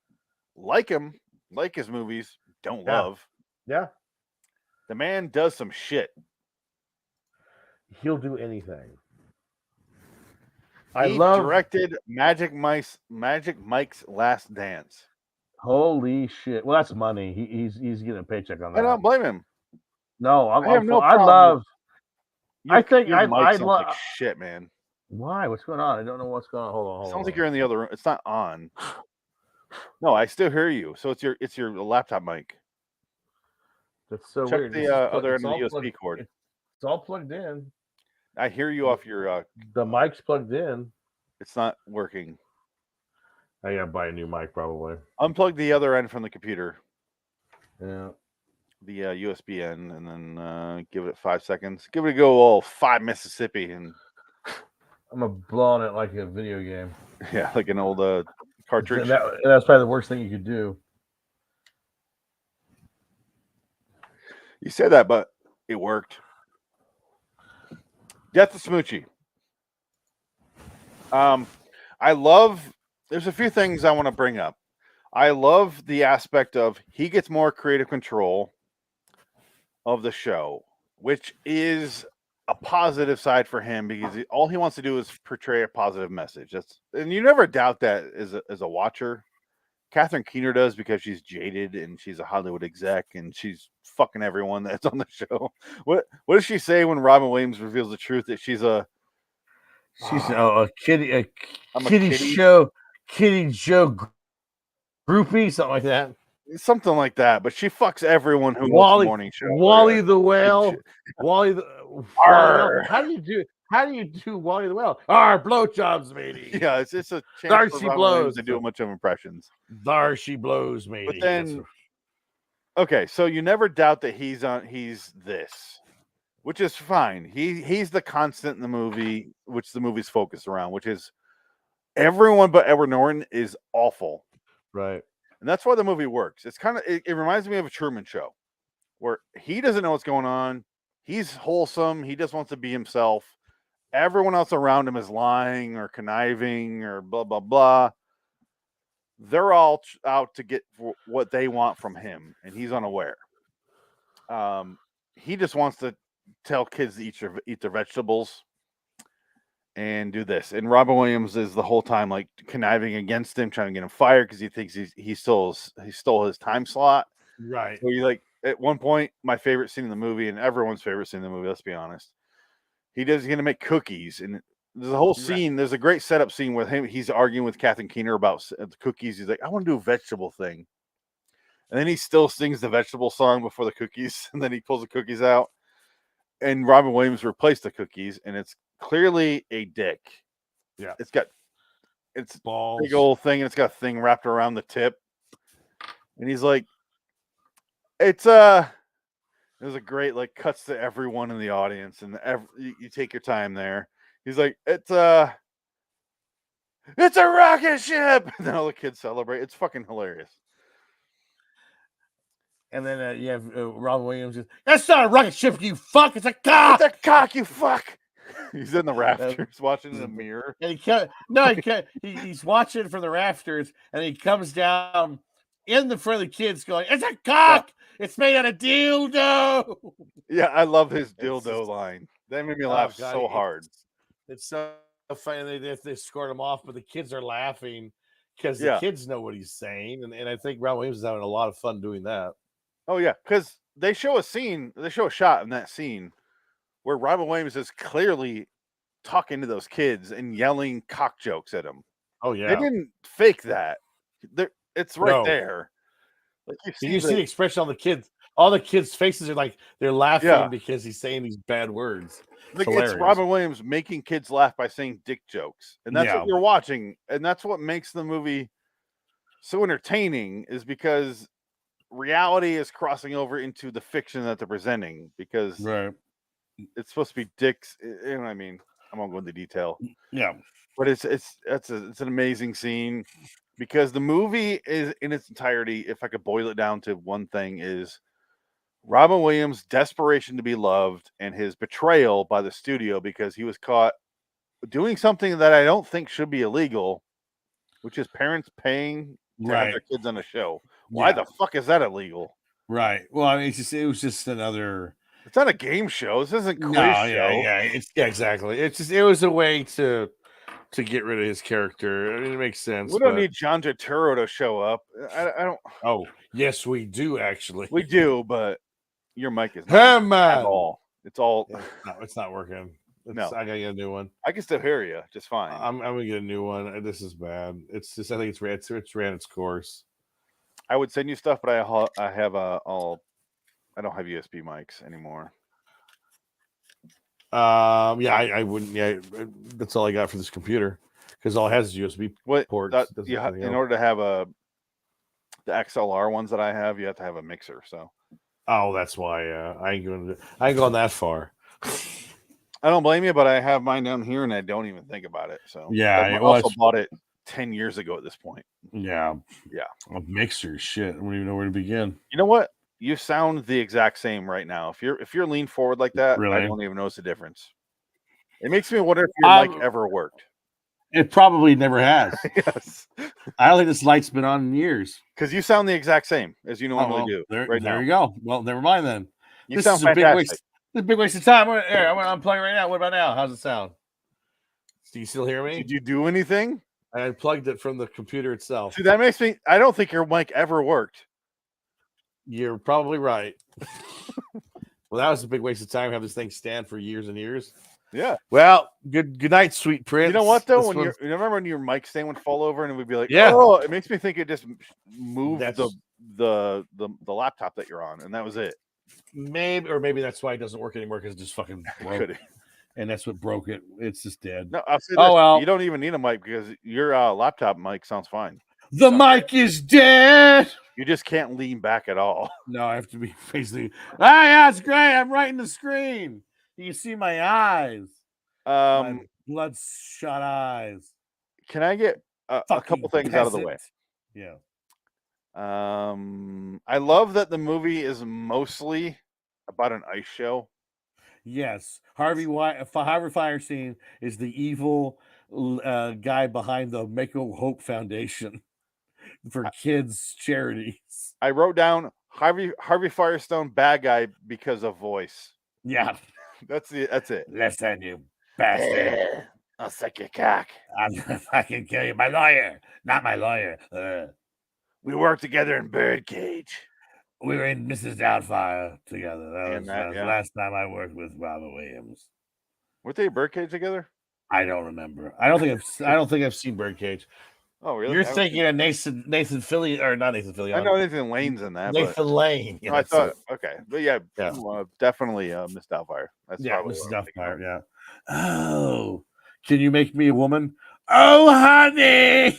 Like him, like his movies, don't love. Yeah. The man does some shit. He'll do anything. He directed Magic Mike's Last Dance. Holy shit! Well, that's money. He's getting a paycheck on that. I don't blame him. No, I love shit, man. Why? What's going on? I don't know what's going on. Hold on. Sounds like you're in the other room. It's not on. No, I still hear you. So it's your laptop mic. That's so Check weird. the other end of the USB cord. It's all plugged in. I hear you off your. The mic's plugged in. It's not working. I gotta buy a new mic probably. Unplug the other end from the computer. Yeah. The USB end, and then give it 5 seconds. Give it a go, all 5 Mississippi, and I'm gonna blow on it like a video game. Yeah, like an old cartridge. That's probably the worst thing you could do. You said that, but it worked. Death to Smoochy. There's a few things I want to bring up. I love the aspect of he gets more creative control of the show, which is a positive side for him because all he wants to do is portray a positive message. And you never doubt that as a watcher. Catherine Keener does because she's jaded and she's a Hollywood exec and she's fucking everyone that's on the show. What does she say when Robin Williams reveals the truth that she's a kitty show groupie, something like that. Something like that, but she fucks everyone who watches the morning show. Wally the Whale. Wally the Whale. How do you do Wally the Whale? Blowjobs, matey. Yeah, it's a chance there for she Robin blows Williams to do a bunch of impressions. There she blows, matey. But then, okay, so you never doubt that he's this, which is fine. He's the constant in the movie, which the movie's focused around, which is everyone but Edward Norton is awful. Right. And that's why the movie works. It's kind of it reminds me of a Truman Show where he doesn't know what's going on. He's wholesome. He just wants to be himself. Everyone else around him is lying or conniving or blah, blah, blah. They're all out to get what they want from him, and he's unaware. He just wants to tell kids to eat their vegetables and do this. And Robin Williams is the whole time like conniving against him, trying to get him fired because he thinks he stole his time slot. Right. So you like at one point, my favorite scene in the movie, and everyone's favorite scene in the movie, let's be honest. He's going to make cookies, and there's a whole scene. There's a great setup scene with him. He's arguing with Catherine Keener about the cookies. He's like, I want to do a vegetable thing. And then he still sings the vegetable song before the cookies, and then he pulls the cookies out. And Robin Williams replaced the cookies, and it's clearly a dick. Yeah. It's balls. Big old thing, and it's got a thing wrapped around the tip. And he's like, there's a great like cuts to everyone in the audience, and you take your time there. He's like, it's a rocket ship, and then all the kids celebrate. It's fucking hilarious. And then you have Robin Williams. That's not a rocket ship, you fuck. It's a cock. It's a cock, you fuck. He's in the rafters watching in the mirror. And he's watching from the rafters, and he comes down in the front of the kids going, "It's a cock! Yeah. It's made out of dildo!" Yeah, I love his dildo line. That made me laugh so hard. It's so funny. They scored him off, but the kids are laughing because the kids know what he's saying. And I think Robin Williams is having a lot of fun doing that. Oh, yeah, because they show a shot in that scene where Robin Williams is clearly talking to those kids and yelling cock jokes at them. Oh, yeah. They didn't fake that. It's right there. Like you see the expression on the kids. All the kids' faces are like they're laughing because he's saying these bad words. Like it's Robin Williams making kids laugh by saying dick jokes. And that's what you're watching. And that's what makes the movie so entertaining, is because reality is crossing over into the fiction that they're presenting, because it's supposed to be dicks. You know what I mean? I won't go into detail. Yeah. But it's an amazing scene, because the movie is in its entirety, if I could boil it down to one thing, is Robin Williams' desperation to be loved and his betrayal by the studio because he was caught doing something that I don't think should be illegal, which is parents paying to have their kids on a show. Why the fuck is that illegal? Right. Well, I mean, it was just another. It's not a game show. This isn't quiz show. Yeah, exactly. It was a way to get rid of his character. I mean, it makes sense. We don't need John Turturro to show up. I don't. Oh, yes, we do actually. We do, but your mic is not at all. It's all. No, it's not working. No, I gotta get a new one. I can still hear you just fine. I'm gonna get a new one. This is bad. It's just, I think it's ran its course. I would send you stuff, but I don't have USB mics anymore. I wouldn't. Yeah, that's all I got for this computer, because all it has is USB ports. In order to have the XLR ones that I have, you have to have a mixer. So. Oh, that's why. I ain't going that far. I don't blame you, but I have mine down here, and I don't even think about it. So I also bought it 10 years ago at this point. Yeah. A mixer, shit. I don't even know where to begin. You know what? You sound the exact same right now. If you're leaned forward like that, I don't even notice the difference. It makes me wonder if your mic ever worked. It probably never has. Yes. I don't think this light's been on in years. Because you sound the exact same as you normally do. There you go. Well, never mind then. This sound fantastic. This is a big waste of time. I'm going to unplug right now. What about now? How's it sound? Do you still hear me? Did you do anything? I unplugged it from the computer itself. See, that makes me. I don't think your mic ever worked. You're probably right. Well, that was a big waste of time. Have this thing stand for years and years. Yeah. Well, good night, sweet prince. You know what though? You remember when your mic stand would fall over and it would be like, oh, it makes me think it just moved the laptop that you're on, and that was it. Maybe that's why it doesn't work anymore, because it just fucking broke. And that's what broke it. It's just dead. No, I'll say this. Well, you don't even need a mic, because your laptop mic sounds fine. The mic is dead. You just can't lean back at all. No, I have to be facing. Yeah, it's great. I'm right in the screen. You can see my eyes. My bloodshot eyes. Can I get a couple things out of the way? Yeah. I love that the movie is mostly about an ice show. Yes, Harvey Fierstein is the evil guy behind the Make a Hope Foundation for kids charities. I wrote down Harvey Firestone, bad guy because of voice. Yeah, that's it. Listen, you bastard! I'll suck your cock. I'll fucking kill you. My lawyer, not my lawyer. We worked together in Birdcage. We were in Mrs. Doubtfire together. That was the last time I worked with Robin Williams. Weren't they in Birdcage together? I don't remember. I don't think I've seen Birdcage. Oh, really? You're thinking of Nathan Fillion, or not Nathan Fillion? I know Nathan Lane's in that. Nathan Lane. Yeah, I thought okay, but definitely Miss Doubtfire. That's probably Mrs. Doubtfire. Yeah. Oh, can you make me a woman? Oh, honey.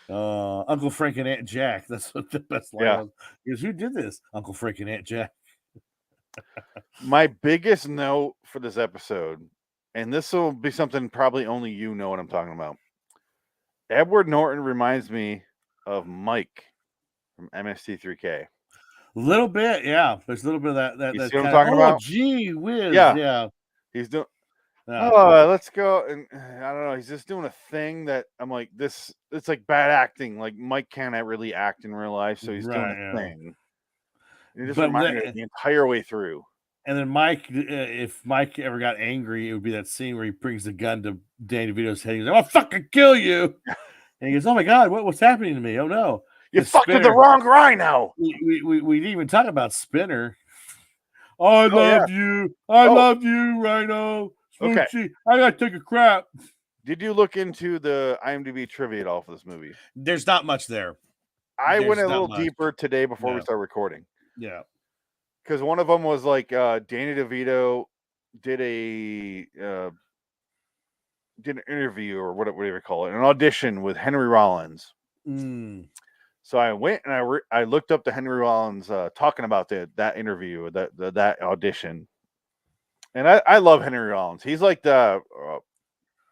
Uncle Frank and Aunt Jack. That's what the best line was. Who did this? Uncle Frank and Aunt Jack. My biggest note for this episode, and this will be something probably only you know what I'm talking about. Edward Norton reminds me of Mike from MST3K. A little bit, yeah. There's a little bit of that. You see what I'm talking about? Gee whiz, yeah. He's doing. Ah. Oh, let's go. And I don't know. He's just doing a thing that I'm like, this. It's like bad acting. Like Mike can't really act in real life, so he's doing a thing. It just reminded me the entire way through. And then Mike, if Mike ever got angry, it would be that scene where he brings the gun to Danny DeVito's head. He's like, "I'll fucking kill you!" And he goes, "Oh my god, what's happening to me? Oh no, you fucked with the wrong rhino." We didn't even talk about Spinner. I love you, Rhino. Smoochy. Okay. I gotta take a crap. Did you look into the IMDb trivia at all for this movie? There's not much there. I went a little deeper today before we started recording. Yeah. Because one of them was like Danny DeVito did an interview or whatever you call it, an audition with Henry Rollins. So I went and I looked up to Henry Rollins talking about that interview, that audition. And I love Henry Rollins. He's like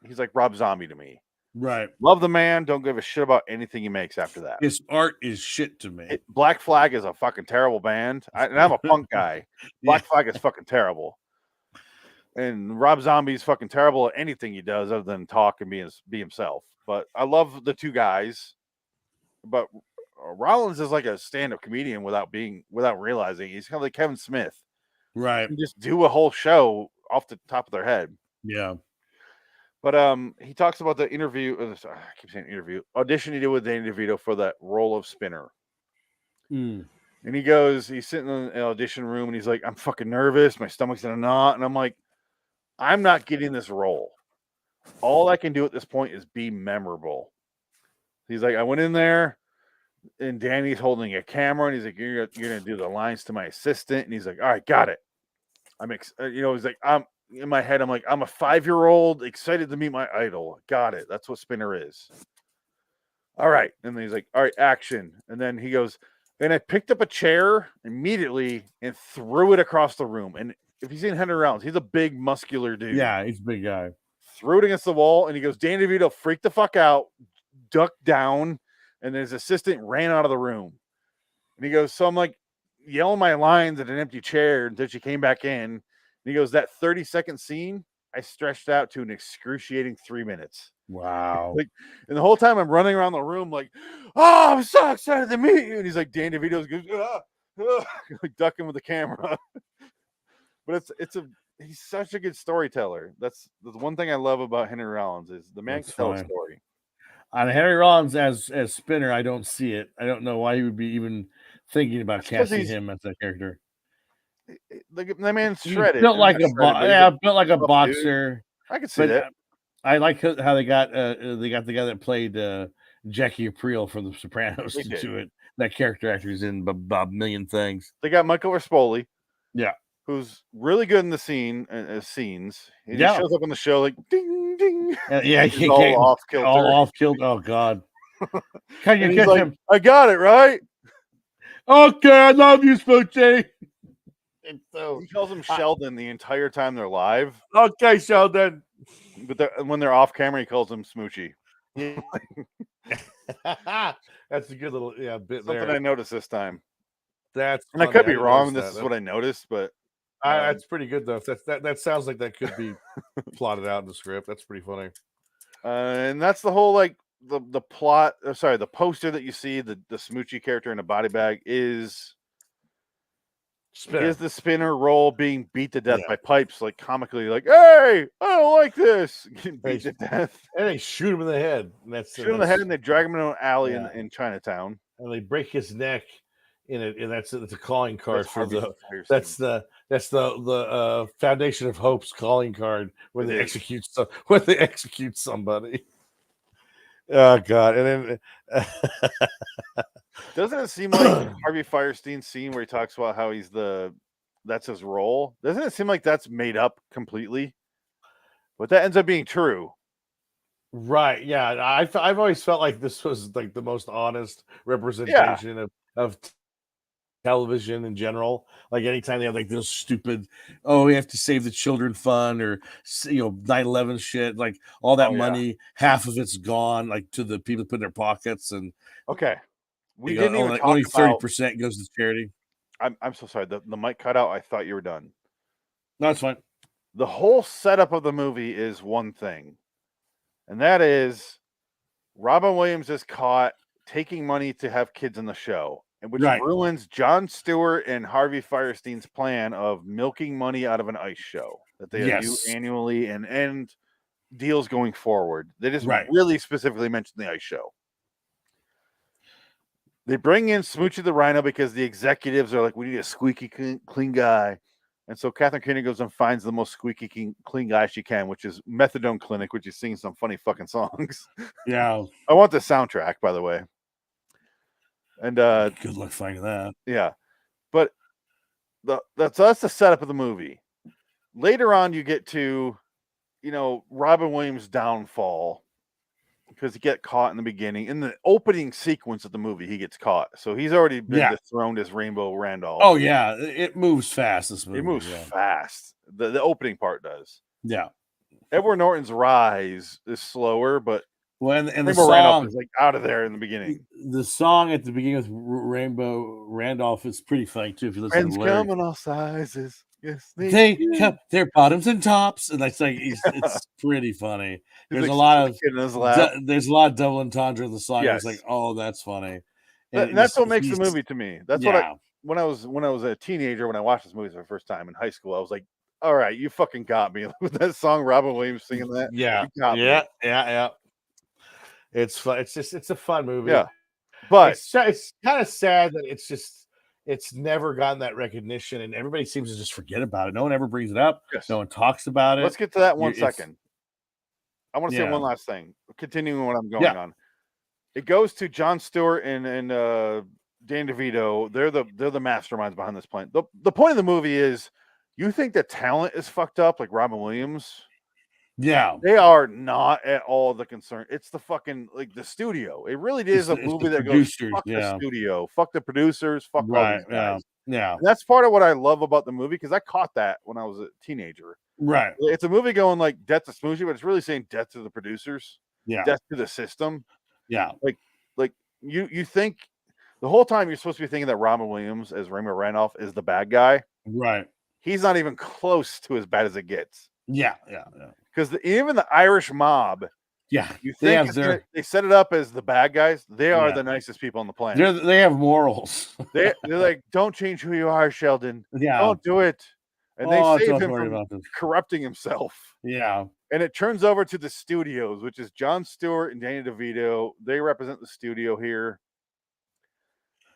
he's like Rob Zombie to me. Right. Love the man. Don't give a shit about anything he makes after that. His art is shit to me. Black Flag is a fucking terrible band. And I'm a punk guy. Black Flag is fucking terrible. And Rob Zombie's fucking terrible at anything he does other than talk and be himself. But I love the two guys. But Rollins is like a stand-up comedian without realizing. He's kind of like Kevin Smith. Right. You just do a whole show off the top of their head. Yeah. But he talks about the interview. I keep saying interview audition he did with Danny DeVito for that role of Spinner. And he goes, he's sitting in an audition room and he's like, "I'm fucking nervous. My stomach's in a knot." And I'm like, "I'm not getting this role. All I can do at this point is be memorable." He's like, "I went in there and Danny's holding a camera and he's like, you're gonna do the lines to my assistant." And he's like, "All right, got it." He's like, I'm in my head, I'm like, I'm a 5-year-old excited to meet my idol. Got it. That's what Spinner is. All right. And then he's like, "All right, action." And then he goes, and I picked up a chair immediately and threw it across the room. And if you've seen Henry Rollins, he's a big muscular dude. Yeah, he's a big guy. Threw it against the wall and he goes, Danny DeVito freaked the fuck out, ducked down, and his assistant ran out of the room. And he goes, so I'm like yelling my lines at an empty chair until she came back in. And he goes, that 30-second scene, I stretched out to an excruciating 3 minutes. Wow. Like, and the whole time I'm running around the room like, "Oh, I'm so excited to meet you." And he's like, Dan DeVito's goes, like ducking with the camera. But he's such a good storyteller. That's the one thing I love about Henry Rollins is the man can tell a story. On Henry Rollins as Spinner, I don't see it. I don't know why he would be even thinking about casting him as that character. The man's shredded. Built like a boxer. Dude. I could see that. I like how they got the guy that played Jackie Aprile from The Sopranos to it. That character actor is in a million things. They got Michael Rispoli. Yeah. Who's really good in the scenes. He shows up on the show like ding ding. He's all off kilter. All off kilter. Oh God. Can you get him? I got it right. Okay, I love you, Smoochy. So he calls him Sheldon the entire time they're live. Okay, Sheldon. But when they're off camera, he calls him Smoochy. That's a good little bit there. Something I noticed this time. And I could be wrong. This is what I noticed, but that's pretty good though. That sounds like that could be plotted out in the script. That's pretty funny. And that's the whole the plot. The poster that you see, the Smoochy character in a body bag is the Spinner role being beat to death by pipes, like comically, like, "Hey, I don't like this." Getting beat to death, and they shoot him in the head. Shoot him in the head, and they drag him into an alley in Chinatown, and they break his neck. In it, and that's a calling card for the Foundation of Hope's calling card when they execute somebody. Oh God! And then doesn't it seem like Harvey Firestein's scene where he talks about how that's his role? Doesn't it seem like that's made up completely? But that ends up being true. Right? Yeah. I've always felt like this was like the most honest representation of television in general. Like anytime they have like this stupid, we have to save the children fund or 9/11 shit, like all that money, half of it's gone like to the people put in their pockets, and we didn't even talk only 30% goes to charity. I'm so sorry. The mic cut out. I thought you were done. No, it's fine. The whole setup of the movie is one thing, and that is Robin Williams is caught taking money to have kids in the show, and which ruins Jon Stewart and Harvey Firestein's plan of milking money out of an ice show that they do annually and deals going forward. They just really specifically mentioned the ice show. They bring in Smoochy the Rhino because the executives are like, we need a squeaky clean guy. And so Catherine Keener goes and finds the most squeaky clean guy she can, which is Methadone Clinic, which is singing some funny fucking songs. Yeah. I want the soundtrack, by the way. And good luck finding that. Yeah. But that's the setup of the movie. Later on, you get to, Robin Williams' downfall. Because he gets caught in the beginning. In the opening sequence of the movie, he gets caught. So he's already been dethroned as Rainbow Randolph. Oh, yeah. It moves fast, this movie. It moves fast. The opening part does. Yeah. Edward Norton's rise is slower, but and the Rainbow song Randolph is like out of there in the beginning. The song at the beginning with Rainbow Randolph is pretty funny, too, if you listen Friends to the lyrics. come in all sizes. Yes, they come their bottoms and tops, and that's like it's pretty funny. There's like a lot of there's a lot of double entendre in the song. Yes. It's like, oh, that's funny. And that's what makes the movie to me. That's what when I was a teenager, when I watched this movie for the first time in high school, I was like, all right, you fucking got me with that song, Robin Williams singing that. Yeah, yeah. It's fun. It's a fun movie. Yeah, but it's kind of sad that it's never gotten that recognition, and everybody seems to just forget about it. No one ever brings it up. No one talks about it. Let's get to that one second. I want to say one last thing. Continuing what I'm going on. It goes to Jon Stewart and Dan DeVito. They're the masterminds behind this plan. The point of the movie is, you think the talent is fucked up like Robin Williams? Yeah, they are not at all the concern. It's the fucking the studio. It really is a movie that goes fuck the studio, fuck the producers, fuck all these guys. Yeah. And that's part of what I love about the movie, because I caught that when I was a teenager. Right. It's a movie going like Death to Smoochy, but it's really saying death to the producers. Yeah. Death to the system. Yeah. Like you think the whole time you're supposed to be thinking that Robin Williams as Rainbow Randolph is the bad guy. Right. He's not even close to as bad as it gets. Yeah. Because even the Irish mob, you think they set it up as the bad guys. They are the nicest people on the planet. They have morals. they're like, don't change who you are, Sheldon. Yeah, don't do it. And they save him from corrupting himself. Yeah. And it turns over to the studios, which is Jon Stewart and Danny DeVito. They represent the studio here,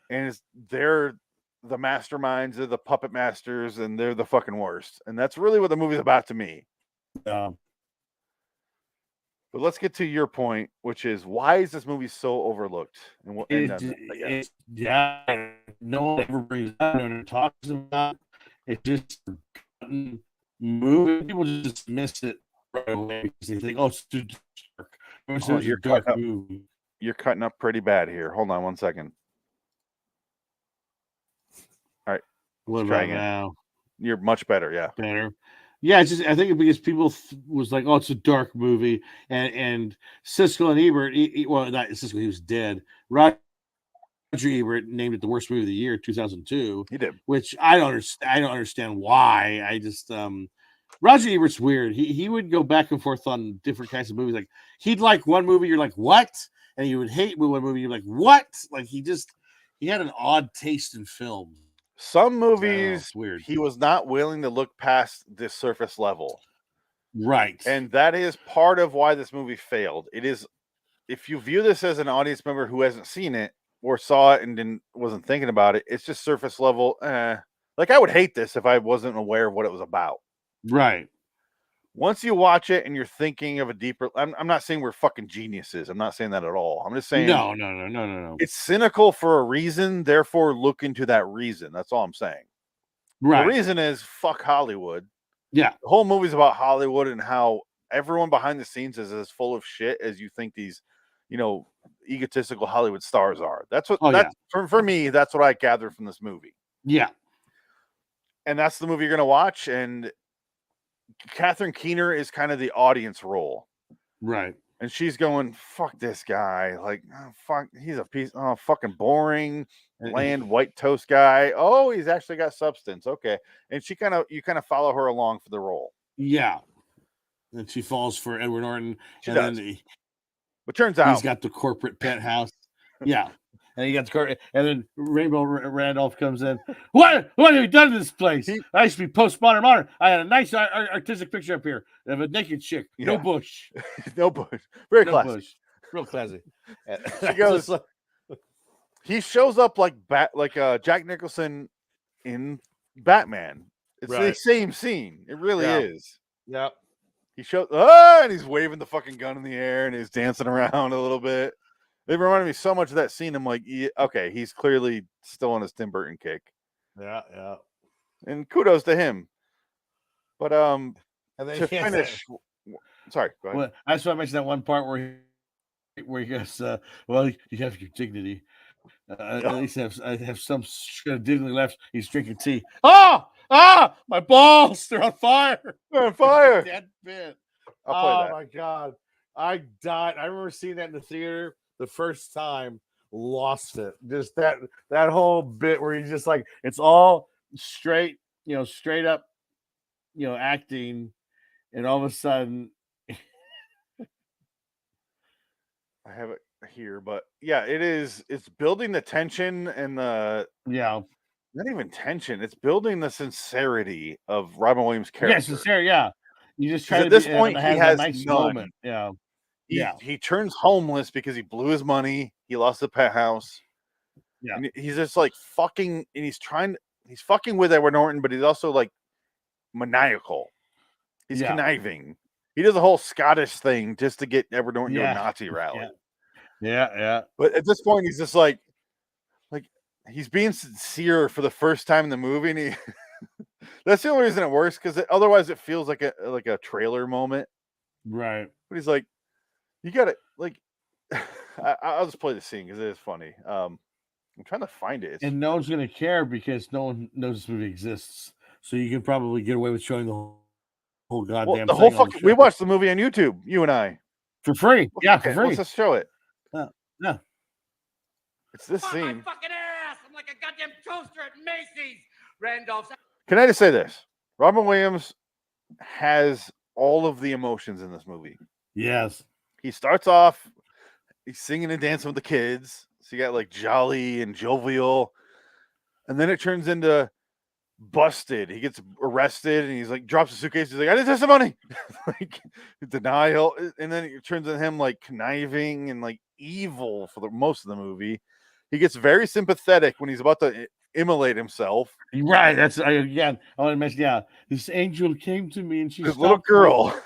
and they're the masterminds, they're the puppet masters, and they're the fucking worst. And that's really what the movie's about to me. But let's get to your point, which is, why is this movie so overlooked? And no one ever brings it up, no one talks about it. It just movie. People just miss it right away because they think, oh, it's too dark. You're cutting up pretty bad here. Hold on one second. All right. What about now? You're much better. Yeah. Better. Yeah, I think because people was like, oh, it's a dark movie, and Siskel and Ebert, well, not Siskel, he was dead. Roger Ebert named it the worst movie of the year, 2002. He did, which I don't understand why. I just Roger Ebert's weird. He would go back and forth on different kinds of movies. Like, he'd like one movie, you're like, what? And he would hate one movie, you're like, what? Like, he had an odd taste in film. Some movies, he was not willing to look past this surface level. Right. And that is part of why this movie failed. It is, if you view this as an audience member who hasn't seen it or saw it and wasn't thinking about it, it's just surface level. Like, I would hate this if I wasn't aware of what it was about. Right. Once you watch it and you're thinking of a deeper, I'm not saying we're fucking geniuses. I'm not saying that at all. I'm just saying no. It's cynical for a reason. Therefore, look into that reason. That's all I'm saying. Right. The reason is fuck Hollywood. Yeah. The whole movie's about Hollywood and how everyone behind the scenes is as full of shit as you think these, egotistical Hollywood stars are. That's what. For me, that's what I gathered from this movie. Yeah. And that's the movie you're gonna watch. And Catherine Keener is kind of the audience role. Right. And she's going, fuck this guy. Like, oh, fuck, he's a piece. Oh, fucking boring, bland, white toast guy. Oh, he's actually got substance. Okay. And you kind of follow her along for the role. Yeah. And she falls for Edward Norton. Then but turns out he's got the corporate penthouse. Yeah. And he got the corporate, and then Rainbow Randolph comes in. What have you done to this place? I used to be postmodern modern. I had a nice artistic picture up here of a naked chick. Yeah. No bush. No bush. Very classy. Bush. Real classy. She goes, he shows up like Jack Nicholson in Batman. It's the same scene. It really is. Yep. He shows and he's waving the fucking gun in the air and he's dancing around a little bit. They reminded me so much of that scene. I'm like, yeah, okay, he's clearly still on his Tim Burton kick. Yeah. And kudos to him. But and then to finish, sorry, go ahead. Well, I just want to mention that one part where he goes, well, you have your dignity. At least I have some dignity left. He's drinking tea. My balls! They're on fire! They're on fire! That bit. I'll play that. My God. I died. I remember seeing that in the theater the first time, lost it. Just that whole bit where he's just like, it's all straight, straight up, acting, and all of a sudden I have it here, but yeah, it's building the tension and the not even tension, it's building the sincerity of Robin Williams' character. Yeah, sincerity, yeah. You just try at this point he has a nice moment. He turns homeless because he blew his money, he lost the penthouse. Yeah. And he's just like fucking, and he's fucking with Edward Norton, but he's also like maniacal. He's conniving. He does a whole Scottish thing just to get Edward Norton to a Nazi rally. Yeah. But at this point, he's just like he's being sincere for the first time in the movie, and that's the only reason it works, because otherwise it feels like a trailer moment. Right. But he's like, you gotta I'll just play the scene because it is funny. I'm trying to find it. And no one's gonna care because no one knows this movie exists. So you can probably get away with showing the whole goddamn the whole fucking. We watched the movie on YouTube, you and I, for free. For free. Let's just show it. No. It's this scene. My fucking ass! I'm like a goddamn toaster at Macy's. Randolph's. Can I just say this? Robin Williams has all of the emotions in this movie. Yes. He starts off, he's singing and dancing with the kids. So you got like jolly and jovial, and then it turns into busted. He gets arrested and he's like drops a suitcase. He's like, I didn't touch the money. Like denial, and then it turns into him like conniving and like evil for the most of the movie. He gets very sympathetic when he's about to immolate himself. Right. That's I want to mention. This angel came to me and she's this little girl.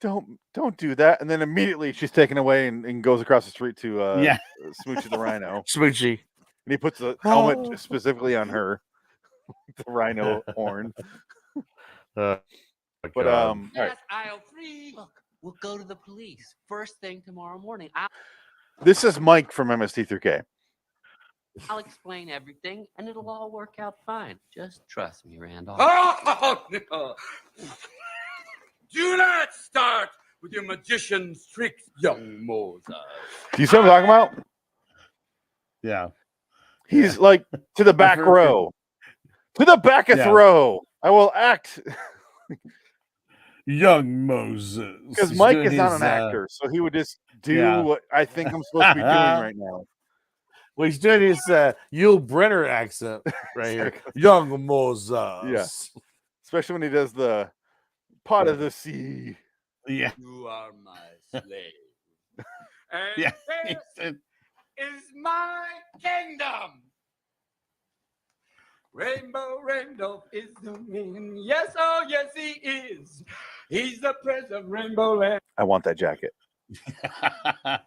Don't do that. And then immediately she's taken away and goes across the street to Smoochy the Rhino. Smoochy. And he puts the helmet specifically on her. The rhino horn. But all right. Aisle 3. Look, we'll go to the police first thing tomorrow morning. This is Mike from MST3K. I'll explain everything and it'll all work out fine. Just trust me, Randolph. Oh, no. Do not start with your magician's tricks, young Moses. Do you see what I'm talking about? Yeah. He's like to the back row. To the back of row. I will act. Young Moses. Because Mike is not an actor, so he would just do what I think I'm supposed to be doing right now. Well, he's doing his Yul Brynner accent right here. Young Moses. Yeah. Especially when he does the pot of the sea. Yeah. You are my slave. And Yeah. this is my kingdom. Rainbow Randolph is the man. Yes, oh yes, he is. He's the prince of Rainbow Land. I want that jacket.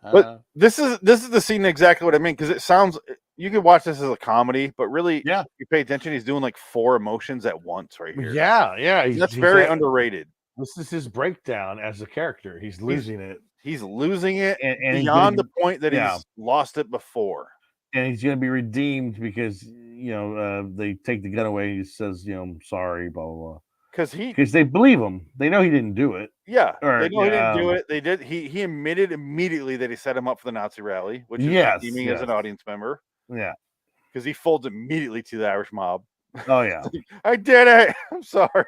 But this is the scene exactly what I mean, because it sounds, you could watch this as a comedy, but really, if you pay attention, he's doing like 4 emotions at once right here. Yeah. That's very underrated. This is his breakdown as a character. He's losing it. He's losing it and beyond the point that he's lost it before. And he's going to be redeemed because, they take the gun away. He says, I'm sorry, blah, blah, blah. Because they believe him. They know he didn't do it. Yeah. They know he didn't do it. They did. He admitted immediately that he set him up for the Nazi rally, which is redeeming as an audience member. Yeah. Because he folds immediately to the Irish mob. Oh, yeah. I did it. I'm sorry.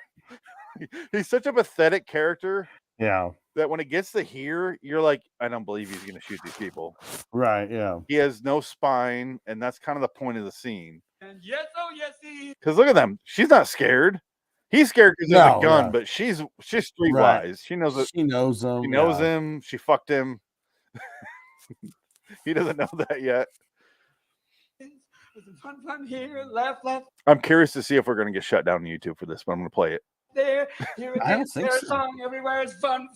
He's such a pathetic character Yeah. that when it gets to here, you're like, I don't believe he's going to shoot these people. Right. Yeah. He has no spine, and that's kind of the point of the scene. And yes, oh yes, he. Because look at them. She's not scared. He's scared because there's a gun, but she's streetwise. Right. She knows it. She knows him. She knows him. She fucked him. He doesn't know that yet. Fun here, laugh. I'm curious to see if we're going to get shut down on YouTube for this, but I'm going to play it. There, here it I don't is, think their so. song everywhere is fun,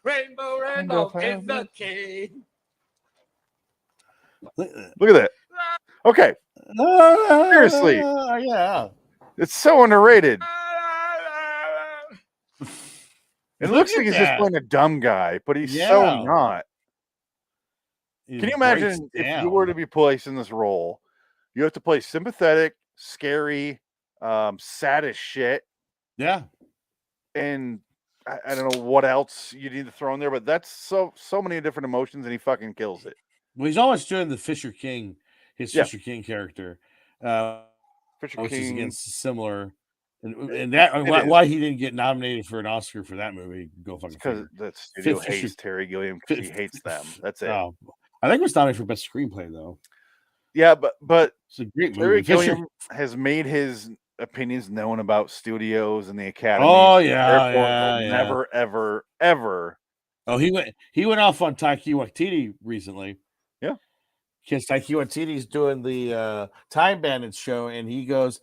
rainbow, is the key. Look at that. Okay, seriously. Yeah. It's so underrated. It looks like he's just playing a dumb guy, but he's so not. Can you imagine if you were to be placed in this role? You have to play sympathetic, scary, sad as shit. Yeah. And I don't know what else you need to throw in there, but that's so many different emotions, and he fucking kills it. Well, he's always doing the Fisher King, Fisher King character, Fisher which is King. again similar. And that why he didn't get nominated for an Oscar for that movie? Go fucking because the studio hates Terry Gilliam because he hates them. That's it. Oh, I think it was nominated for best screenplay though. Yeah, but It's a great Terry movie. Gilliam has made his opinions known about studios and the Academy. Oh yeah, therefore, he'll never, ever. Oh, he went off on Taika Waititi recently. Yeah, because Taika Waititi's doing the Time Bandits show, and he goes,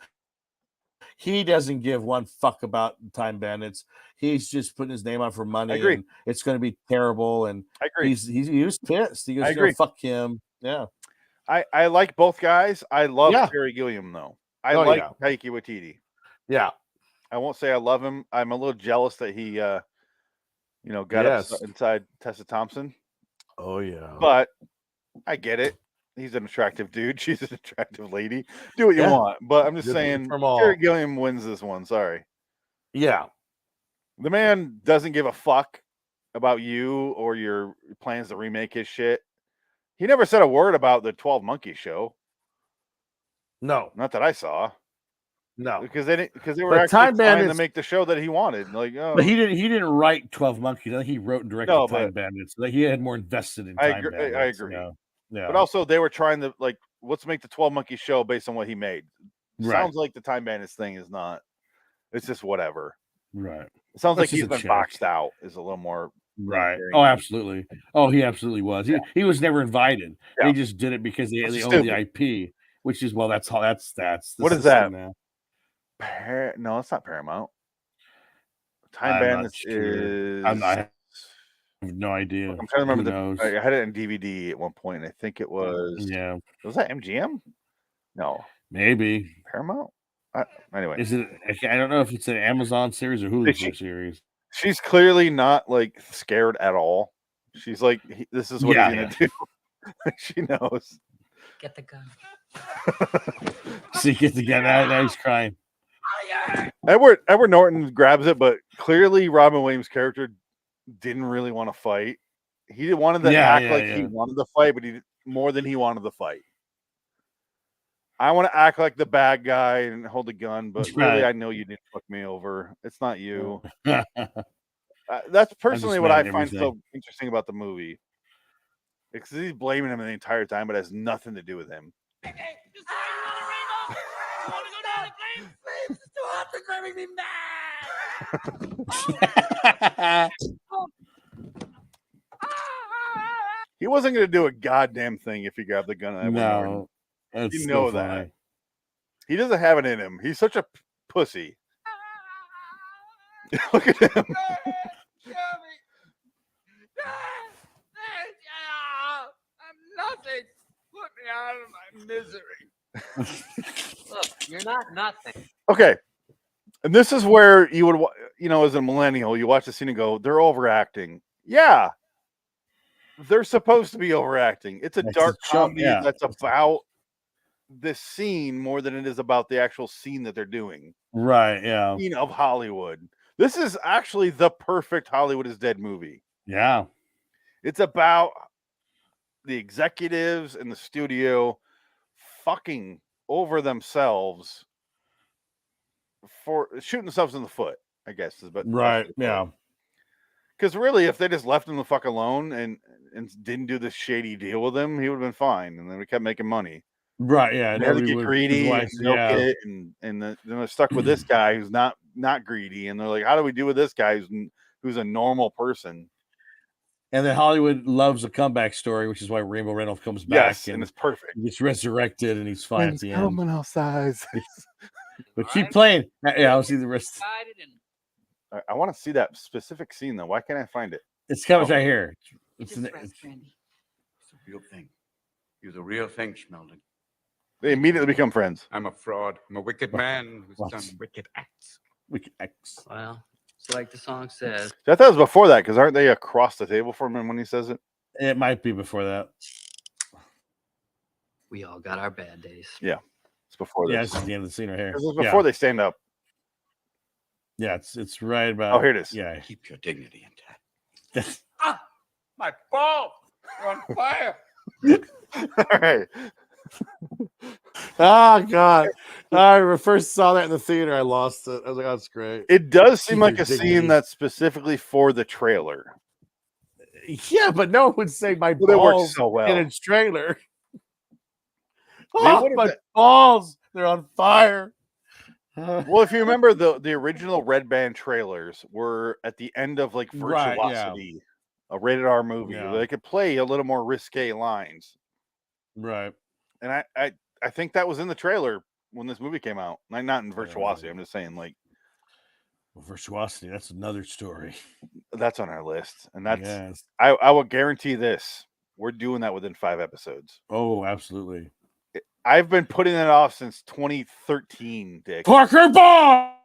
he doesn't give one fuck about Time Bandits. He's just putting his name on for money. I agree. And it's going to be terrible. And I agree. He was pissed. He goes, I agree. Fuck him. Yeah. I like both guys. I love Terry Gilliam though. I like Taika Waititi. Yeah. I won't say I love him. I'm a little jealous that he got up inside Tessa Thompson. Oh yeah. But I get it. He's an attractive dude. She's an attractive lady. Do what you want. But I'm just saying Terry Gilliam wins this one. Sorry. Yeah. The man doesn't give a fuck about you or your plans to remake his shit. He never said a word about the 12 Monkeys show. No. Not that I saw. No. Because they were actually trying to make the show that he wanted. Like, but he didn't write 12 Monkeys. I think he wrote and directed Time Bandits. Like he had more invested in Time Bandits. I agree. Yeah. But also they were trying to let's make the 12 Monkeys show based on what he made. Sounds like the Time Bandits thing is not. It's just whatever. Right. It sounds like he's been boxed out. Is a little more right. Oh, absolutely. Oh, he absolutely was. He was never invited. Yeah. They just did it because they own the IP, which is that's what is that? Now. No, it's not Paramount. Time Bandits is. I have no idea. I'm trying to remember. I had it in DVD at one point. I think it was. Yeah. Was that MGM? No. Maybe Paramount. Anyway, is it? I don't know if it's an Amazon series or Hulu series. She's clearly not scared at all. She's like, this is what he's gonna do. She knows. Get the gun. See, get the gun out. Now he's crying. Edward Norton grabs it, but clearly Robin Williams' character didn't really want to fight. He wanted to act like he wanted to fight, but more than he wanted to fight. I want to act like the bad guy and hold the gun, but really, I know you didn't fuck me over. It's not you. That's personally what I find so interesting about the movie. Because he's blaming him the entire time, but it has nothing to do with him. Hey, just I want to go down in flames. It's too hot to grab me back. He wasn't going to do a goddamn thing if he grabbed the gun. No. You know that. He doesn't have it in him. He's such a pussy. Look at him. I'm nothing. Put me out of my misery. Look, you're not nothing. Okay. And this is where you would, as a millennial, you watch the scene and go, they're overacting. Yeah. They're supposed to be overacting. It's a dark comedy that's about this scene more than it is about the actual scene that they're doing. Right, yeah. Scene of Hollywood. This is actually the perfect Hollywood is Dead movie. Yeah. It's about the executives in the studio fucking over themselves for shooting themselves in the foot. I guess. But Right. Yeah. Because really, if they just left him the fuck alone and didn't do this shady deal with him, he would have been fine. And then we kept making money. Right. Yeah. They had to get greedy and milk yeah. it, and then they're stuck with this guy who's not greedy. And they're like, how do we do with this guy who's a normal person? And then Hollywood loves a comeback story, which is why Rainbow Reynolds comes back and it's perfect. He gets resurrected and he's fine at the end. Outside. But keep playing. Yeah, I'll see the rest. I want to see that specific scene though. Why can't I find it? It's coming right here. It's a real thing. You're the real thing, Schmelding. They immediately become friends. I'm a fraud. I'm a wicked man who's done wicked acts. Wicked acts. Well, it's like the song says. I thought it was before that, because aren't they across the table from him when he says it? It might be before that. We all got our bad days. Yeah, it's before this. Yeah, this is the end of the scene right here. This is before they stand up. Yeah, it's right about. Oh, here it is. Yeah, keep your dignity intact. My balls are on fire. All right. Oh God! I first saw that in the theater. I lost it. I was like, "Oh, that's great." It does seem Keep like your a scene dignity. that's specifically for the trailer. Yeah, but no one would say my Well, they work balls so well. in its trailer. They Oh, would've my been- balls! They're on fire. Well, if you remember, the original Red Band trailers were at the end of like Right, Virtuosity, a rated R movie. Yeah. They could play a little more risque lines, Right. and I think that was in the trailer when this movie came out. Like, not in Virtuosity. I'm just saying, like, Well, Virtuosity. That's another story. that's on our list, and that's Yes. I will guarantee this: we're doing that within 5 episodes. Oh, absolutely. I've been putting it off since 2013, Dick. Parker Ball.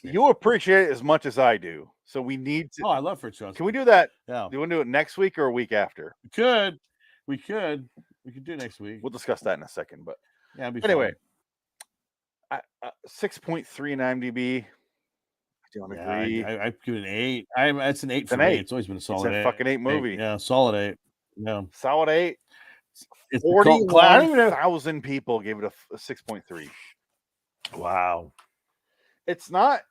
You appreciate it as much as I do, so we need to. Oh, I love Virtuosity. Can we do that? Yeah. Do you want to do it next week or a week after? We could. We could do it next week. We'll discuss that in a second. But Yeah. It'd be anyway, fun. 6.3 in IMDb. I don't agree. Yeah, I give it an 8. It's an 8 for an me. 8. It's always been a It's solid a 8. fucking 8 movie. Yeah, solid 8. Yeah. Solid 8. It's a cult classic. I don't even know. 41,000 people gave it a 6.3. Wow. It's not,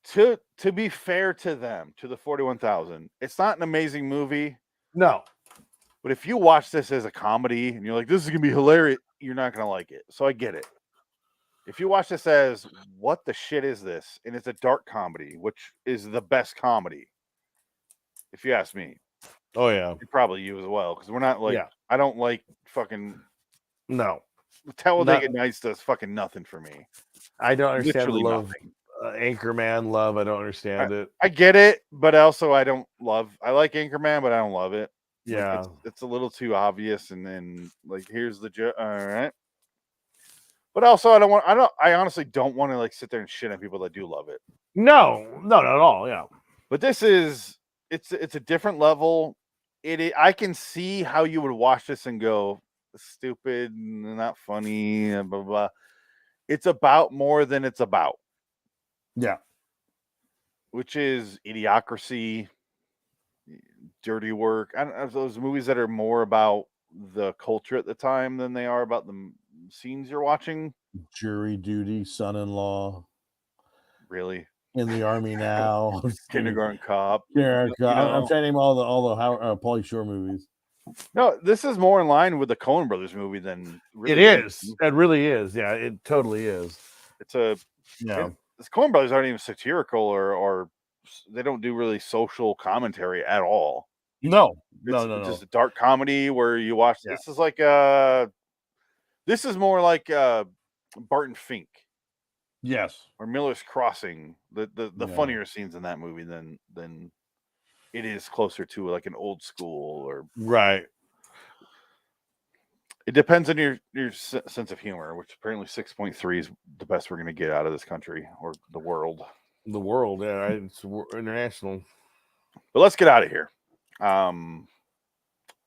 to be fair to them, to the 41,000. It's not an amazing movie. No. But if you watch this as a comedy and you're like, this is gonna be hilarious, you're not gonna like it. So I get it. If you watch this as, what the shit is this? And it's a dark comedy, which is the best comedy, if you ask me. Oh yeah. Probably you as well, because we're not like, I don't like fucking No. Talladega Nights does fucking nothing for me. I don't understand Literally the love. nothing. Anchorman love. I don't understand it. I get it, but also I like Anchorman, but I don't love it. Yeah. Like, it's a little too obvious, and then like, here's the joke. All right. But also I honestly don't want to like sit there and shit on people that do love it. No, not at all. Yeah. But this is it's a different level. I can see how you would watch this and go, stupid, not funny, blah, blah, blah. It's about more than it's about. Yeah. Which is Idiocracy, Dirty Work. I don't know, those movies that are more about the culture at the time than they are about the scenes you're watching. Jury Duty, Son-in-Law. Really? In the Army Now. Kindergarten Cop. Yeah, You know. I'm trying to name all the Pauly Shore movies. No, this is more in line with the Coen Brothers movie than It is. It really is. Yeah, it totally is. It's a the Coen Brothers aren't even satirical or they don't do really social commentary at all. No. It's just a dark comedy where you watch. Yeah. This is like this is more like Barton Fink. Yes. Or Miller's Crossing. The funnier scenes in that movie than it is closer to like an old school or right. It depends on your sense of humor, which apparently 6.3 is the best we're going to get out of this country or the world. The world, yeah, right? It's international. But let's get out of here.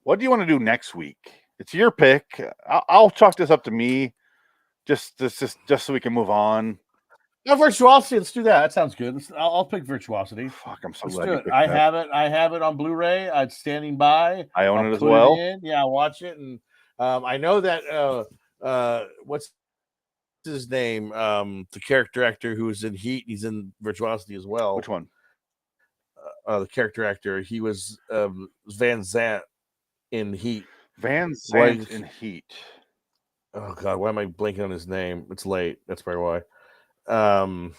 What do you want to do next week? It's your pick. I'll chalk this up to me, just so we can move on. No, Virtuosity. Let's do that. That sounds good. I'll pick Virtuosity. Fuck, I'm so Let's glad do you it. picked I that. have it on Blu-ray. It's standing by. I own I'll it as put well. Yeah, I'll watch it. And I know that what's his name? The character actor who was in Heat. He's in Virtuosity as well. Which one? The character actor. He was Van Zant in Heat. Van Sant in Heat. Oh God, why am I blanking on his name? It's late. That's probably why.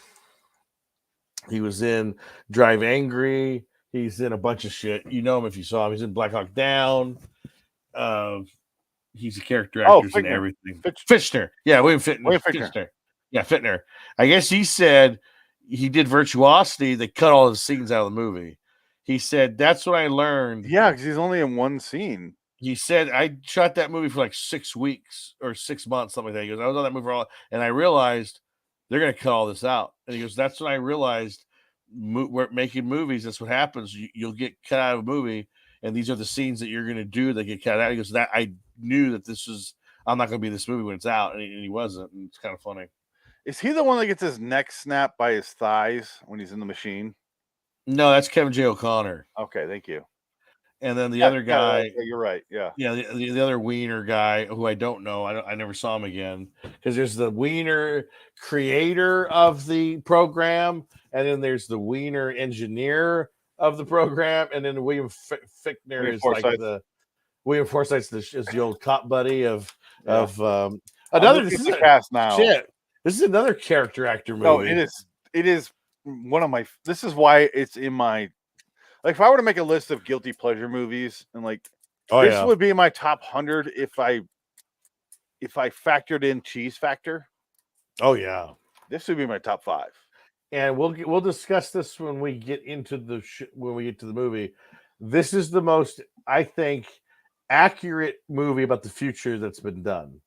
He was in Drive Angry. He's in a bunch of shit. You know him if you saw him. He's in Black Hawk Down. He's a character actor in everything. Fichtner. Yeah, William Fichtner. Yeah, Fichtner. I guess he said he did Virtuosity. They cut all the scenes out of the movie. He said, that's what I learned. Yeah, because he's only in one scene. He said, I shot that movie for like 6 weeks or 6 months, something like that. He goes, I was on that movie for all, and I realized they're going to cut all this out. And he goes, that's when I realized we're making movies. That's what happens. You'll get cut out of a movie, and these are the scenes that you're going to do that get cut out. He goes, that I knew that this was, I'm not going to be this movie when it's out. And he wasn't. And it's kind of funny. Is he the one that gets his neck snapped by his thighs when he's in the machine? No, that's Kevin J. O'Connor. Okay, thank you. And then the other guy, you're right. Yeah, the other Wiener guy who I don't know. I never saw him again, because there's the Wiener creator of the program, and then there's the Wiener engineer of the program, and then William Fichtner is like the William Forsythe's is the old cop buddy of another. This is the cast now. Shit, this is another character actor movie. No, it is one of my. This is why it's in my. Like, if I were to make a list of guilty pleasure movies, and like, this would be my top 100 if I factored in Cheese Factor. Oh yeah, this would be my top 5. And we'll discuss this when we get into the movie. This is the most, I think, accurate movie about the future that's been done.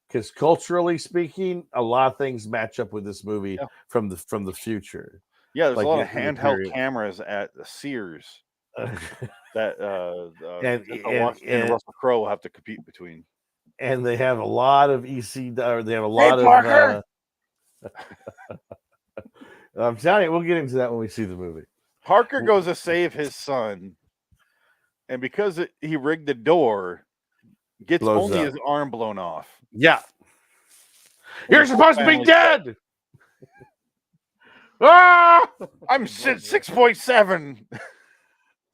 Because culturally speaking, a lot of things match up with this movie from the future. Yeah, there's like a lot of handheld cameras at the Sears that and Russell Crowe will have to compete between. And they have a lot of EC. Or they have a lot of. I'm telling you, we'll get into that when we see the movie. Parker goes to save his son, and because he rigged the door, gets only his arm blown off. Yeah, you're supposed to be dead. Ah! I'm 6.7.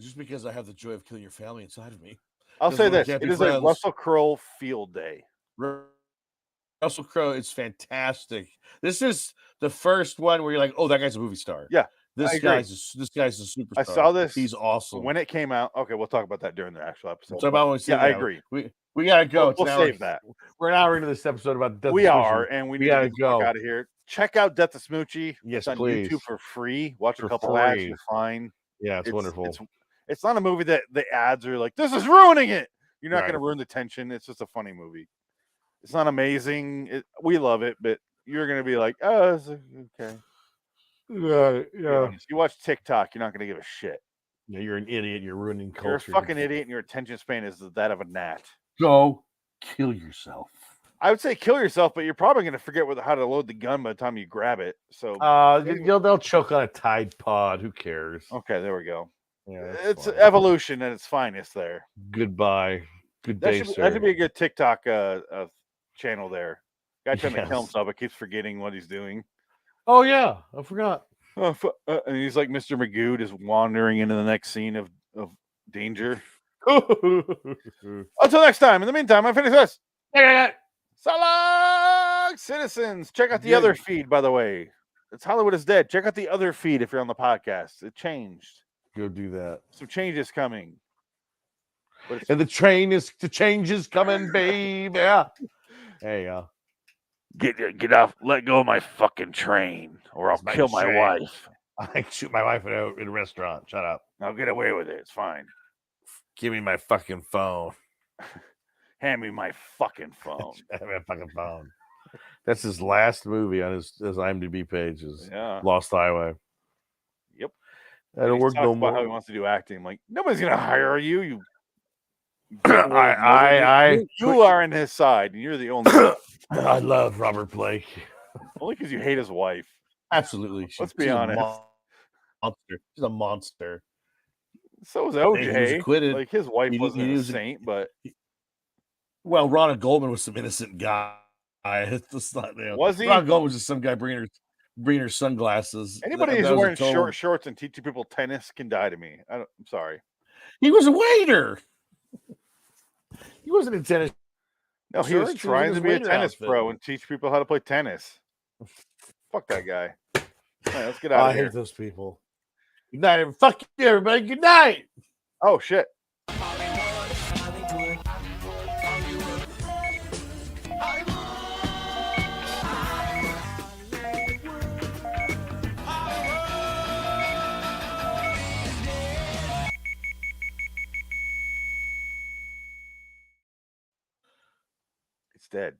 Just because I have the joy of killing your family inside of me. I'll say this: it is a Russell Crowe field day. Russell Crowe is fantastic. This is the first one where you're like, "Oh, that guy's a movie star." Yeah, this guy's a superstar. I saw this. He's awesome. When it came out, okay, we'll talk about that during the actual episode. I agree. We gotta go. We'll save that. We're an hour into this episode about Death. We are, and we gotta go out of here. Check out Death To Smoochy. Yes, on please. YouTube for free. Watch a couple ads. You're fine. Yeah, it's wonderful. It's not a movie that the ads are like, this is ruining it. You're not going to ruin the tension. It's just a funny movie. It's not amazing. We love it, but you're going to be like, oh, it's okay. Yeah. You watch TikTok, you're not going to give a shit. Yeah, you're an idiot. You're ruining culture. You're a fucking idiot, and your attention span is that of a gnat. Go kill yourself. I would say kill yourself, but you're probably going to forget how to load the gun by the time you grab it. So they'll choke on a Tide Pod. Who cares? Okay, there we go. Yeah, it's evolution at its finest there. Goodbye. Good day, sir. That should be a good TikTok channel there. Guy trying to kill himself, but keeps forgetting what he's doing. Oh, yeah. I forgot. And he's like Mr. Magoo, just wandering into the next scene of danger. Until next time. In the meantime, I finish this. So long, citizens. Check out the other feed, by the way. It's Hollywood is Dead. Check out the other feed if you're on the podcast. It changed. Go do that. Some changes coming. And the change is coming, babe. Yeah. There you go. Get off. Let go of my fucking train, or I'll kill my wife. I can shoot my wife in a restaurant. Shut up. I'll get away with it. It's fine. Give me my fucking phone. Hand me my fucking phone. My fucking phone. That's his last movie on his IMDb page. Is Lost Highway. Yep. I don't work no more. How he wants to do acting. Like, nobody's gonna hire you. You are in his side, and you're the only one. I love Robert Blake. Only because you hate his wife. Absolutely. Let's be honest. Monster. She's a monster. So was OJ. Like, his wife wasn't a saint, but well, Ronald Goldman was some innocent guy. It's just not, Was he? Ron Gold was just some guy bringing her sunglasses. Anybody That who's was a wearing total- short shorts and teaching people tennis can die to me. I'm sorry. He was a waiter. He wasn't in tennis. No, he was shorts, he was in trying his to be a waiter tennis outfit. pro and teach people how to play tennis. Fuck that guy. All right, let's get Oh, out I of here. hate those people. Good night, fuck you, everybody. Good night. Oh shit. It's dead.